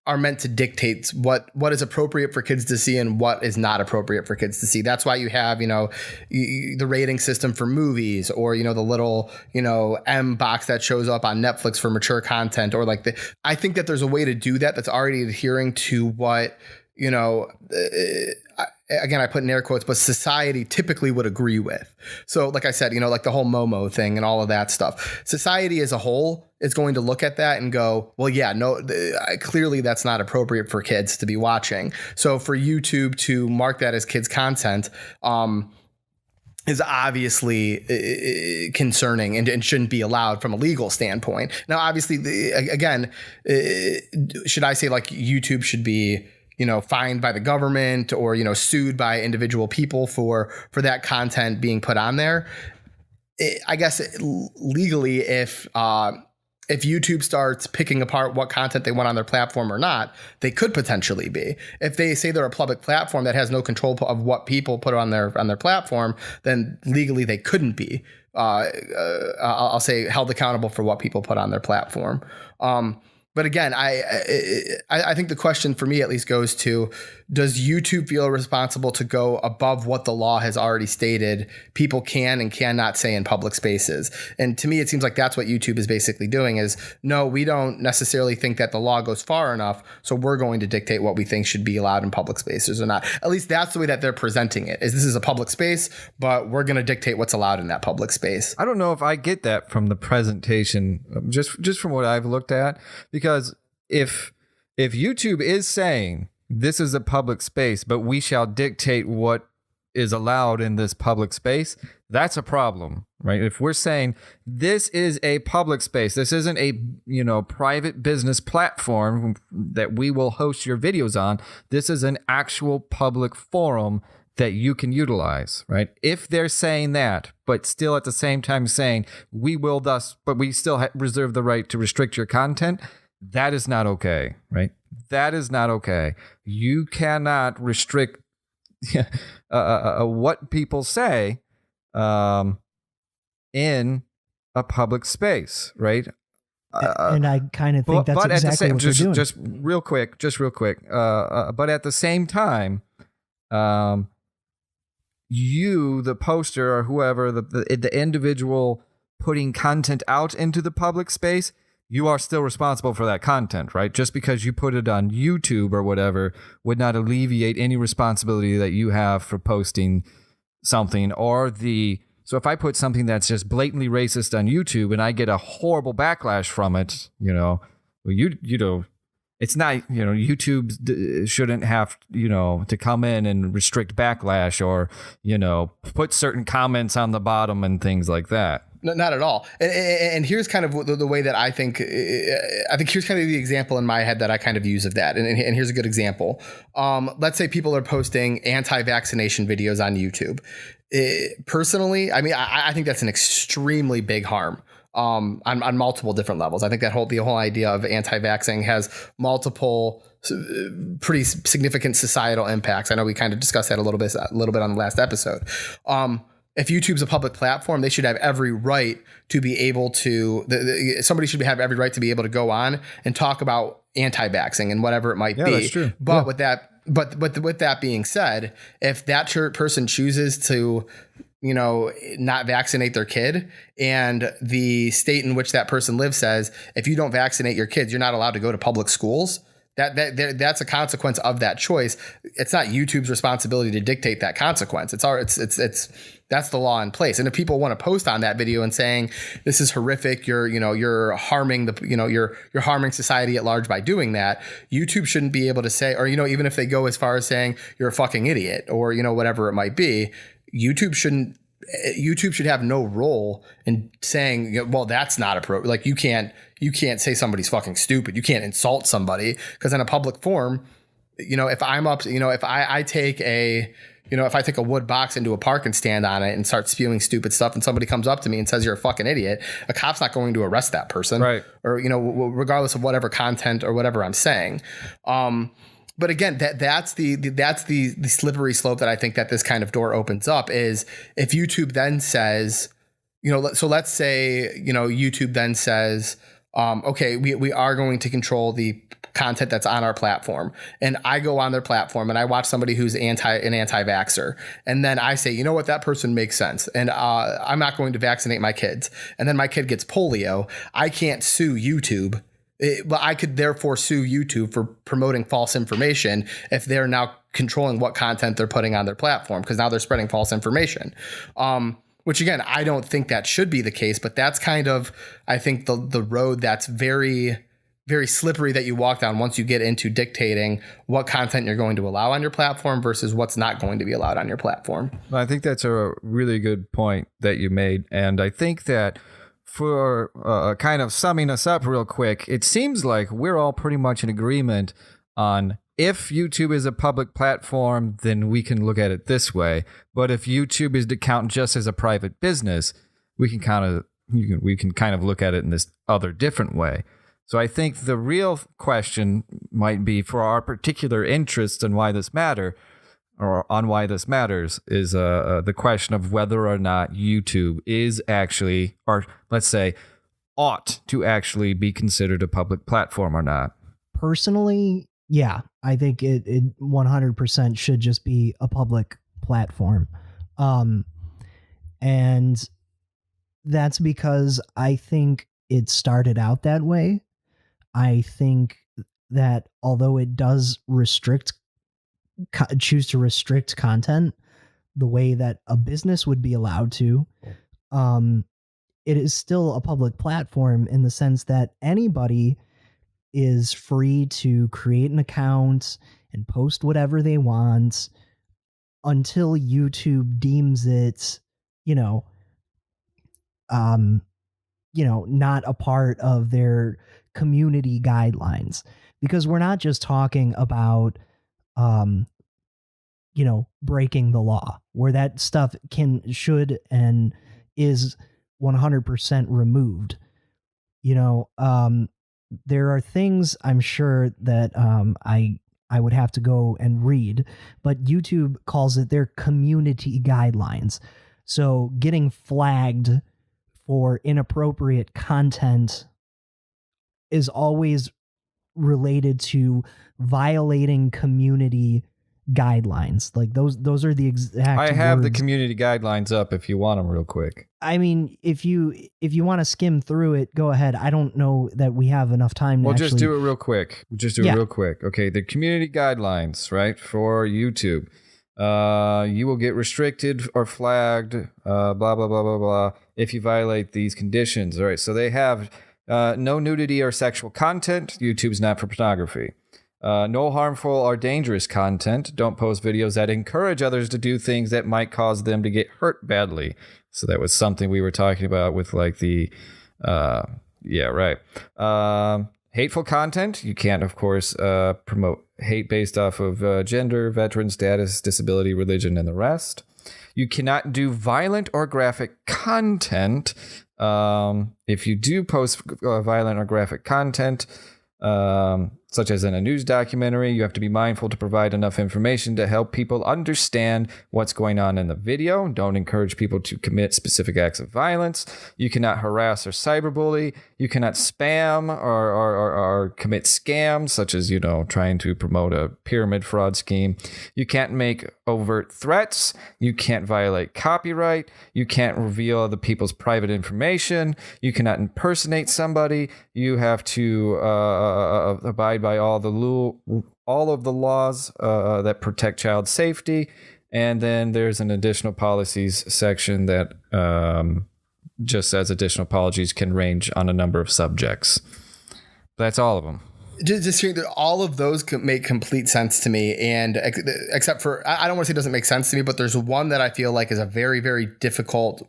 are meant to dictate what is appropriate for kids to see and what is not appropriate for kids to see. That's why you have, the rating system for movies, or, the little, M box that shows up on Netflix for mature content, or I think that there's a way to do that that's already adhering to what, again, I put in air quotes, but society typically would agree with. So like I said, like the whole Momo thing and all of that stuff, society as a whole is going to look at that and go, well, yeah, no, clearly that's not appropriate for kids to be watching. So for YouTube to mark that as kids content, is obviously concerning and shouldn't be allowed from a legal standpoint. Now, obviously, again, should I say like YouTube should be, fined by the government or, sued by individual people for that content being put on there? I guess legally, if YouTube starts picking apart what content they want on their platform or not, they could potentially be. If they say they're a public platform that has no control of what people put on their platform, then legally they couldn't be. I'll say held accountable for what people put on their platform. But again, I think the question for me at least goes to, does YouTube feel responsible to go above what the law has already stated people can and cannot say in public spaces? And to me, it seems like that's what YouTube is basically doing is, no, we don't necessarily think that the law goes far enough, so we're going to dictate what we think should be allowed in public spaces or not. At least that's the way that they're presenting it, is this is a public space, but we're going to dictate what's allowed in that public space. I don't know if I get that from the presentation, just from what I've looked at, because if YouTube is saying this is a public space, but we shall dictate what is allowed in this public space, that's a problem, right? If we're saying this is a public space, this isn't a, private business platform that we will host your videos on, this is an actual public forum that you can utilize, right? If they're saying that, but still at the same time saying but we still reserve the right to restrict your content, that is not okay, right? That is not okay. You cannot restrict what people say in a public space, right? And I kind of think that's exactly what they're doing. Just real quick. But at the same time, you, the poster or whoever, the individual putting content out into the public space, you are still responsible for that content, right? Just because you put it on YouTube or whatever would not alleviate any responsibility that you have for posting something so if I put something that's just blatantly racist on YouTube and I get a horrible backlash from it, it's not, YouTube shouldn't have, to come in and restrict backlash or, put certain comments on the bottom and things like that. No, not at all. And here's kind of the way that I think here's kind of the example in my head that I kind of use of that. And here's a good example. Let's say people are posting anti-vaccination videos on YouTube. Personally, I mean, I think that's an extremely big harm. On multiple different levels. I think the whole idea of anti-vaxxing has multiple pretty significant societal impacts. I know we kind of discussed that a little bit on the last episode. If YouTube's a public platform, they should have every right to be able to. Somebody should have every right to be able to go on and talk about anti-vaxxing and whatever it might be. That's true. But with that being said, if that person chooses to not vaccinate their kid, and the state in which that person lives says, if you don't vaccinate your kids, you're not allowed to go to public schools, that's a consequence of that choice. It's not YouTube's responsibility to dictate that consequence. That's the law in place. And if people want to post on that video and saying this is horrific, you're harming you're harming society at large by doing that, YouTube shouldn't be able to say, or even if they go as far as saying you're a fucking idiot or whatever it might be, YouTube should have no role in saying, well, that's not appropriate. Like you can't say somebody's fucking stupid. You can't insult somebody, because in a public forum, if I'm up, if I take a wood box into a park and stand on it and start spewing stupid stuff, and somebody comes up to me and says you're a fucking idiot, a cop's not going to arrest that person, right? Or regardless of whatever content or whatever I'm saying. But again, that's the slippery slope that I think that this kind of door opens up, is if YouTube then says, so let's say, YouTube then says, okay, we are going to control the content that's on our platform. And I go on their platform and I watch somebody who's an anti-vaxxer. And then I say, you know what, that person makes sense. And I'm not going to vaccinate my kids. And then my kid gets polio. I can't sue YouTube. But I could therefore sue YouTube for promoting false information if they're now controlling what content they're putting on their platform, because now they're spreading false information. Which again, I don't think that should be the case, but that's kind of, I think, the road that's very, very slippery that you walk down once you get into dictating what content you're going to allow on your platform versus what's not going to be allowed on your platform. I think that's a really good point that you made, and I think that for kind of summing us up real quick, it seems like we're all pretty much in agreement on, if YouTube is a public platform, then we can look at it this way. But if YouTube is to count just as a private business, we can kind of look at it in this other different way. So I think the real question might be, for our particular interests and why this matters, is the question of whether or not YouTube is actually, or let's say, ought to actually be considered a public platform or not? Personally, yeah, I think it 100% should just be a public platform. And that's because I think it started out that way. I think that although it does choose to restrict content the way that a business would be allowed to, it is still a public platform in the sense that anybody is free to create an account and post whatever they want until YouTube deems it, not a part of their community guidelines. Because we're not just talking about, breaking the law, where that stuff should, and is 100% removed. There are things I'm sure that I would have to go and read, but YouTube calls it their community guidelines. So getting flagged for inappropriate content is always related to violating community guidelines. Like those are the exact I have the words. community guidelines up if you want them real quick. I mean, if you want to skim through it, go ahead. I don't know that we have enough time to Just do it real quick. It real quick. Okay, the community guidelines, right, for YouTube. You will get restricted or flagged, blah, blah, blah, blah, blah, if you violate these conditions. All right, so they have no nudity or sexual content. YouTube's not for pornography. No harmful or dangerous content. Don't post videos that encourage others to do things that might cause them to get hurt badly. So that was something we were talking about with like the, hateful content. You can't, of course, promote hate based off of gender, veteran status, disability, religion, and the rest. You cannot do violent or graphic content. If you do post violent or graphic content, such as in a news documentary, you have to be mindful to provide enough information to help people understand what's going on in the video. Don't encourage people to commit specific acts of violence. You cannot harass or cyberbully. You cannot spam or commit scams, such as, trying to promote a pyramid fraud scheme. You can't make overt threats. You can't violate copyright. You can't reveal other people's private information. You cannot impersonate somebody. You have to abide by all of the laws that protect child safety. And then there's an additional policies section that just says additional policies can range on a number of subjects. That's all of them. Just hearing that all of those make complete sense to me, and except for, I don't want to say it doesn't make sense to me, but there's one that I feel like is a very, very difficult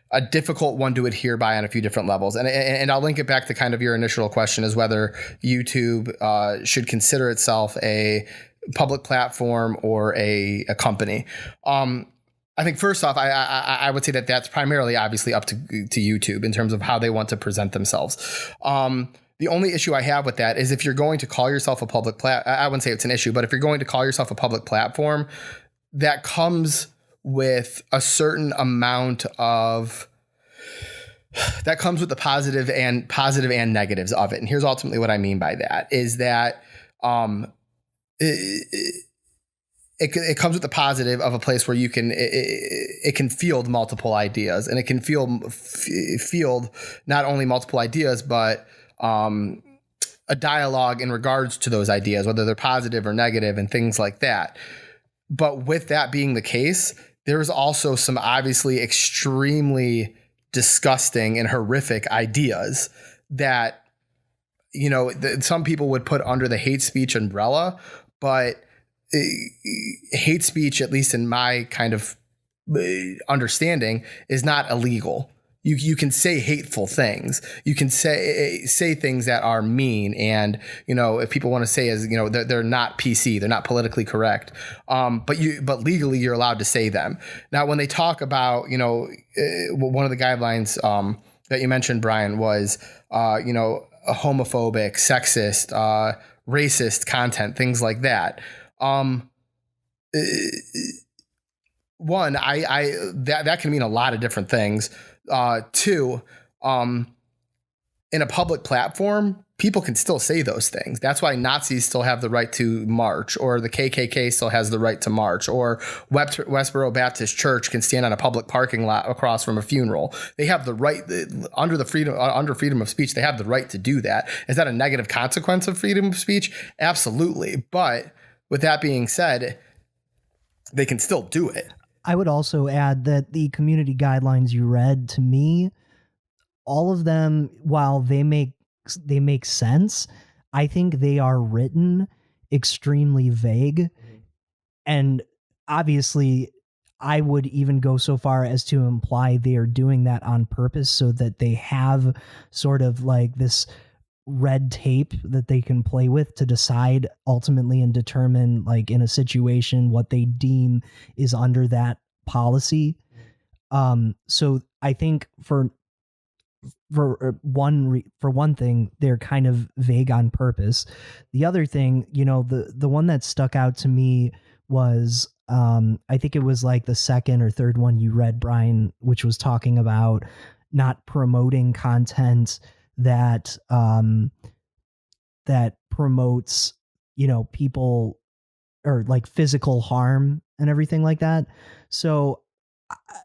one to adhere by on a few different levels. And I'll link it back to kind of your initial question, is whether YouTube should consider itself a public platform or a company. I think first off, I would say that that's primarily obviously up to YouTube in terms of how they want to present themselves. The only issue I have with that is if you're going to call yourself a public I wouldn't say it's an issue, but if you're going to call yourself a public platform, that comes with a certain amount of, that comes with the positive and negatives of it. And here's ultimately what I mean by that is that it comes with the positive of a place where you can, it can field multiple ideas, and it can field not only multiple ideas, but a dialogue in regards to those ideas, whether they're positive or negative and things like that. But with that being the case, there's also some obviously extremely disgusting and horrific ideas that, some people would put under the hate speech umbrella, but hate speech, at least in my kind of understanding, is not illegal. You can say hateful things. You can say things that are mean, and if people want to say they're not PC, they're not politically correct. But legally you're allowed to say them. Now, when they talk about one of the guidelines that you mentioned, Brian, was a homophobic, sexist, racist content, things like that. One, that can mean a lot of different things. Two, in a public platform, people can still say those things. That's why Nazis still have the right to march, or the KKK still has the right to march, or Westboro Baptist Church can stand on a public parking lot across from a funeral. They have the right under freedom of speech. They have the right to do that. Is that a negative consequence of freedom of speech? Absolutely. But with that being said, they can still do it. I would also add that the community guidelines you read, to me, all of them, while they make sense, I think they are written extremely vague. And obviously, I would even go so far as to imply they are doing that on purpose so that they have sort of like this red tape that they can play with to decide ultimately and determine, like, in a situation what they deem is under that policy. So I think for one thing, they're kind of vague on purpose. The other thing, the one that stuck out to me was, I think it was like the second or third one you read, Brian, which was talking about not promoting content that promotes, people, or like physical harm and everything like that. So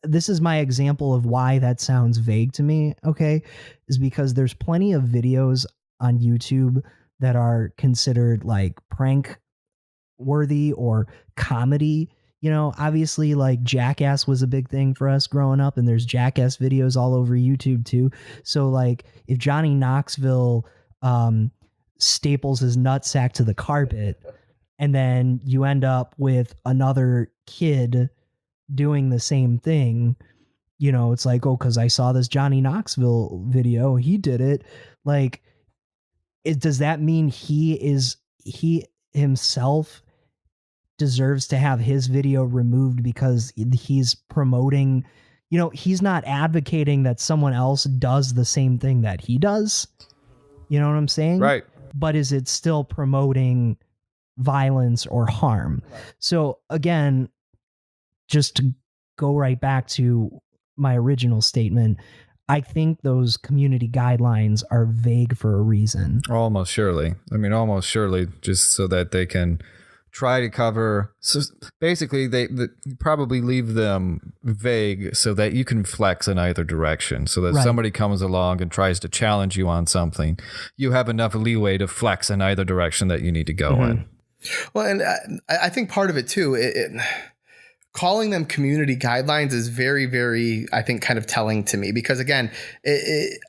this is my example of why that sounds vague to me, okay, is because there's plenty of videos on YouTube that are considered like prank worthy or comedy. Obviously, like Jackass was a big thing for us growing up, and there's Jackass videos all over YouTube too. So like if Johnny Knoxville staples his nutsack to the carpet, and then you end up with another kid doing the same thing, it's like, oh, because I saw this Johnny Knoxville video, he did it. Like, does that mean he himself deserves to have his video removed because he's promoting, he's not advocating that someone else does the same thing that he does? You know what I'm saying? Right. But is it still promoting violence or harm? So again, just to go right back to my original statement, I think those community guidelines are vague for a reason. Almost surely. Almost surely, just so that they can try to cover. So basically, they probably leave them vague so that you can flex in either direction. So that somebody comes along and tries to challenge you on something, you have enough leeway to flex in either direction that you need to go in. Well, and I think part of it too, calling them community guidelines is very, very, I think, kind of telling to me, because again,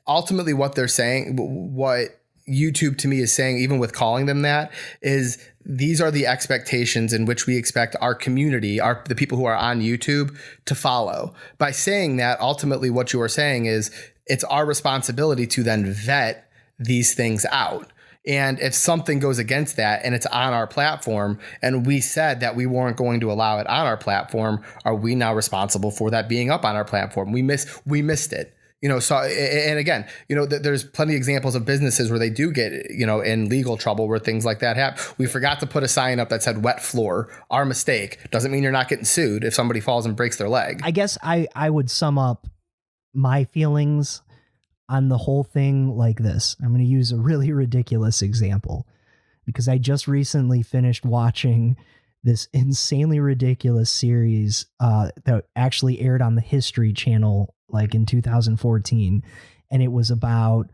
ultimately what they're saying, what YouTube to me is saying, even with calling them that, is these are the expectations in which we expect our community, the people who are on YouTube, to follow. By saying that, ultimately what you are saying is it's our responsibility to then vet these things out. And if something goes against that and it's on our platform and we said that we weren't going to allow it on our platform, are we now responsible for that being up on our platform? We missed it. So, and again, there's plenty of examples of businesses where they do get, in legal trouble where things like that happen. We forgot to put a sign up that said wet floor. Our mistake. Doesn't mean you're not getting sued if somebody falls and breaks their leg. I guess I would sum up my feelings on the whole thing like this. I'm going to use a really ridiculous example because I just recently finished watching this insanely ridiculous series that actually aired on the History Channel like in 2014. And it was about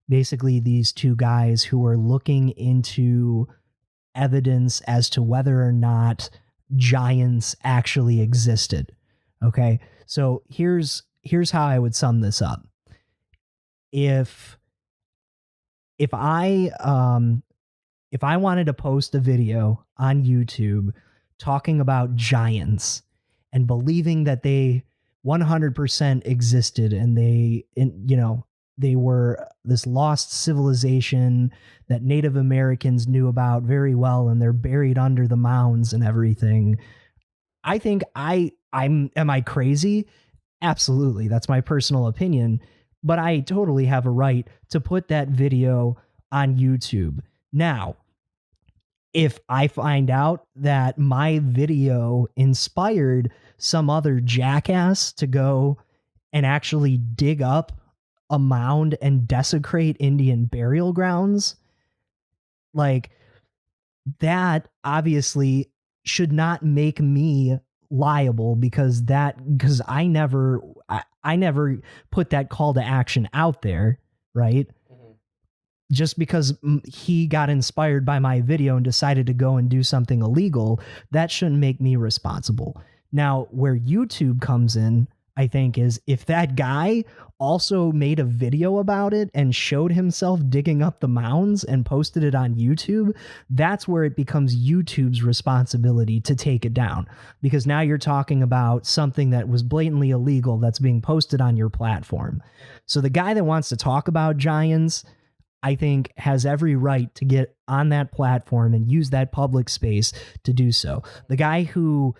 basically these two guys who were looking into evidence as to whether or not giants actually existed. Okay. So here's how I would sum this up. If I wanted to post a video on YouTube talking about giants and believing that they 100% existed and they were this lost civilization that Native Americans knew about very well and they're buried under the mounds and everything, I think am I crazy? Absolutely. That's my personal opinion. But I totally have a right to put that video on YouTube. Now, if I find out that my video inspired some other jackass to go and actually dig up a mound and desecrate Indian burial grounds, like that obviously should not make me liable because I never put that call to action out there, right? Just because he got inspired by my video and decided to go and do something illegal, that shouldn't make me responsible. Now, where YouTube comes in, I think, is if that guy also made a video about it and showed himself digging up the mounds and posted it on YouTube, that's where it becomes YouTube's responsibility to take it down. Because now you're talking about something that was blatantly illegal that's being posted on your platform. So the guy that wants to talk about giants, I think, has every right to get on that platform and use that public space to do so. The guy who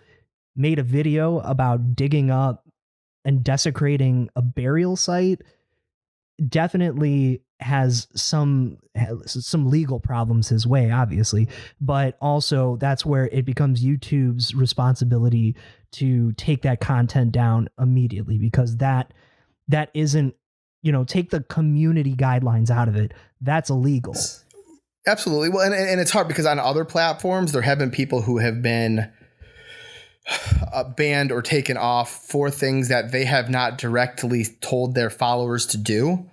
made a video about digging up and desecrating a burial site definitely has some legal problems his way, obviously, but also that's where it becomes YouTube's responsibility to take that content down immediately, because that isn't, take the community guidelines out of it. That's illegal. Absolutely. Well, and it's hard because on other platforms, there have been people who have been banned or taken off for things that they have not directly told their followers to do.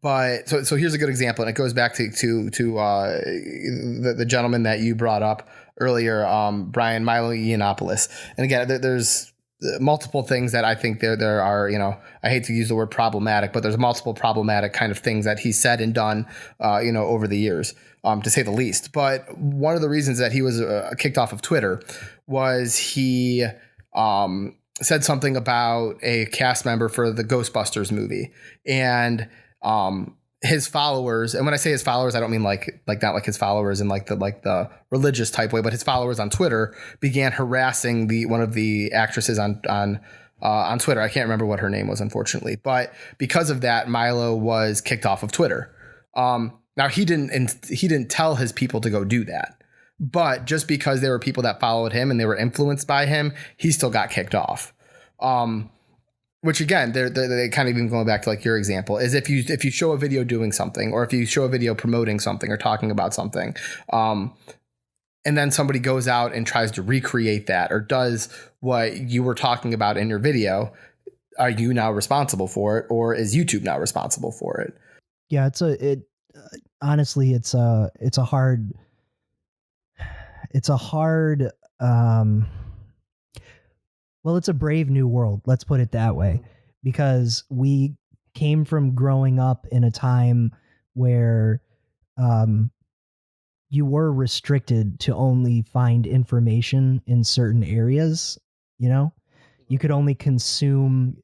But so here's a good example, and it goes back to the gentleman that you brought up earlier, Brian Milo Yiannopoulos. And again, there's multiple things that I think there are, I hate to use the word problematic, but there's multiple problematic kind of things that he said and done, over the years, to say the least. But one of the reasons that he was kicked off of Twitter was he said something about a cast member for the Ghostbusters movie, and his followers, and when I say his followers, I don't mean like not like his followers in like the religious type way, but his followers on Twitter began harassing one of the actresses on Twitter. I can't remember what her name was, unfortunately, but because of that, Milo was kicked off of Twitter. Now he didn't tell his people to go do that, but just because there were people that followed him and they were influenced by him, he still got kicked off. Which again, they kind of even going back to like your example, is if you show a video doing something, or if you show a video promoting something or talking about something, and then somebody goes out and tries to recreate that or does what you were talking about in your video, are you now responsible for it, or is YouTube now responsible for it? Yeah, honestly, it's a hard well, it's a brave new world, let's put it that way, because we came from growing up in a time where you were restricted to only find information in certain areas. You could only consume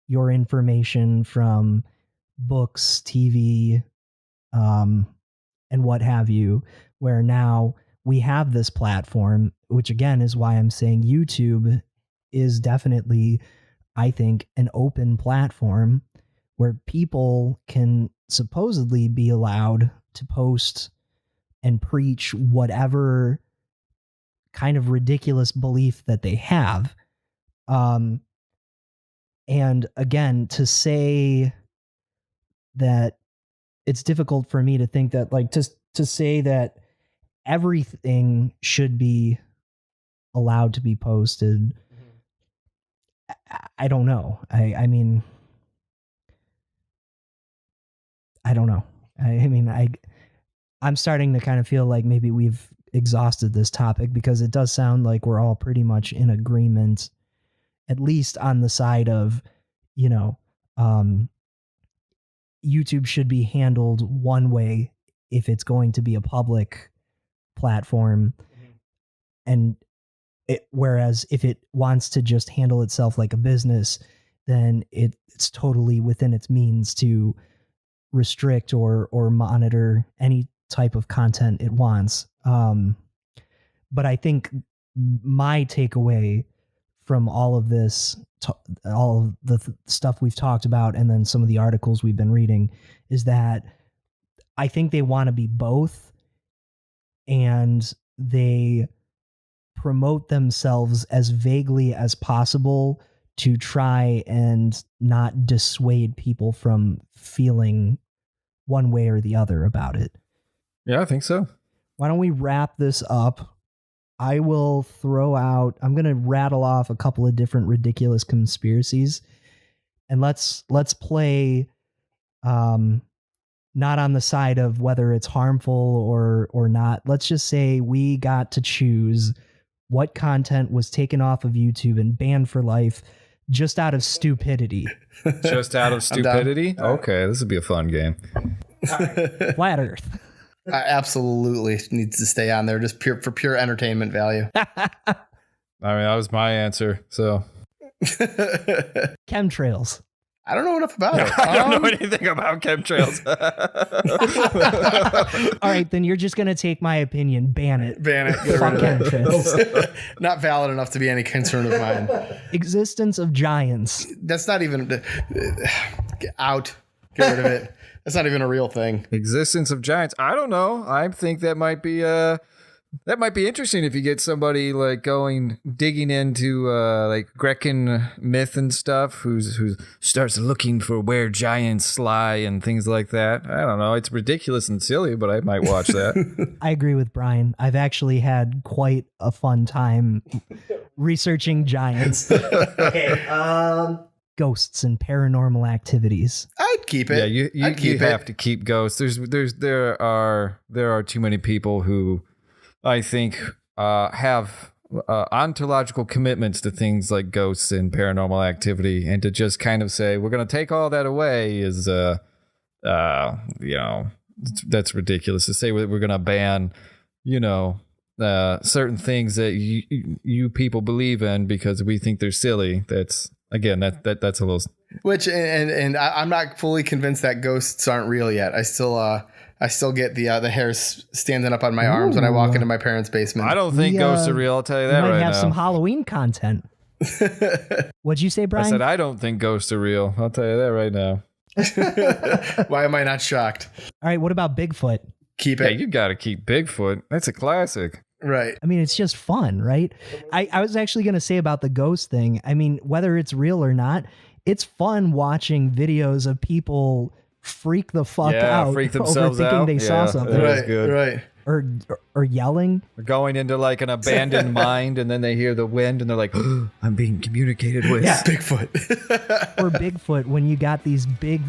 your information from books, TV, and what have you, where now we have this platform, which again is why I'm saying YouTube is definitely, I think, an open platform where people can supposedly be allowed to post and preach whatever kind of ridiculous belief that they have. And again, to say that, it's difficult for me to think that, like, to say that everything should be allowed to be posted. I don't know. I mean, I don't know. I'm starting to kind of feel like maybe we've exhausted this topic, because it does sound like we're all pretty much in agreement, at least on the side of, YouTube should be handled one way if it's going to be a public platform. And whereas if it wants to just handle itself like a business, then it's totally within its means to restrict or monitor any type of content it wants. But I think my takeaway from all of this, all of the stuff we've talked about, and then some of the articles we've been reading, is that I think they want to be both, and they promote themselves as vaguely as possible to try and not dissuade people from feeling one way or the other about it. Yeah, I think so. Why don't we wrap this up? I'm going to rattle off a couple of different ridiculous conspiracies, and let's play not on the side of whether it's harmful or not. Let's just say we got to choose what content was taken off of YouTube and banned for life just out of stupidity. Just out of stupidity? Okay, this would be a fun game. Flat Earth. Absolutely needs to stay on there just for pure entertainment value. I mean, that was my answer. So Chemtrails. I don't know enough about it. I don't know anything about chemtrails. All right, then you're just going to take my opinion. Ban it. Ban it. Get Fuck rid of it. chemtrails. Not valid enough to be any concern of mine. Existence of giants. That's not even get out. Get rid of it. That's not even a real thing. Existence of giants. I don't know. I think that might be interesting if you get somebody like digging into like Grecan myth and stuff, who starts looking for where giants lie and things like that. I don't know. It's ridiculous and silly, but I might watch that. I agree with Brian. I've actually had quite a fun time researching giants. Okay. Ghosts and paranormal activities. I'd keep it. Yeah, you have to keep ghosts. There are too many people who I think have ontological commitments to things like ghosts and paranormal activity, and to just kind of say we're going to take all that away is that's ridiculous. To say we're going to ban certain things that you people believe in because we think they're silly. That's a little. Which and I'm not fully convinced that ghosts aren't real yet. I still get the hairs standing up on my arms when I walk into my parents' basement. I don't think ghosts are real. I'll tell you that right now. We might have some Halloween content. What'd you say, Brian? I said I don't think ghosts are real. I'll tell you that right now. Why am I not shocked? All right, what about Bigfoot? Keep it. Yeah, you got to keep Bigfoot. That's a classic. Right. I mean, it's just fun, right? I was actually going to say about the ghost thing. I mean, whether it's real or not, it's fun watching videos of people freak the fuck out freak themselves over thinking out. they saw something. Right. Good. Right. Or yelling. They're going into like an abandoned mind, and then they hear the wind, and they're like, oh, I'm being communicated with. Yeah. Bigfoot. Or Bigfoot, when you got these big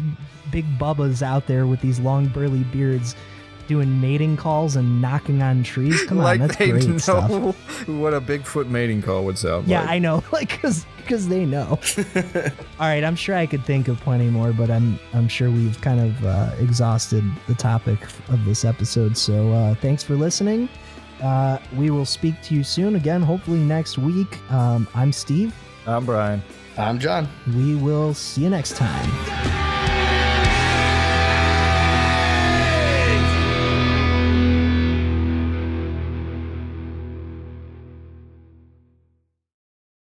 bubbas out there with these long burly beards doing mating calls and knocking on trees. Come on, like that's they great know stuff. What a Bigfoot mating call would sound Yeah, like. I know, like because they know. All right, I'm sure I could think of plenty more, but I'm sure we've kind of exhausted the topic of this episode. So thanks for listening. We will speak to you soon again, hopefully next week. I'm Steve. I'm Brian. I'm John. We will see you next time.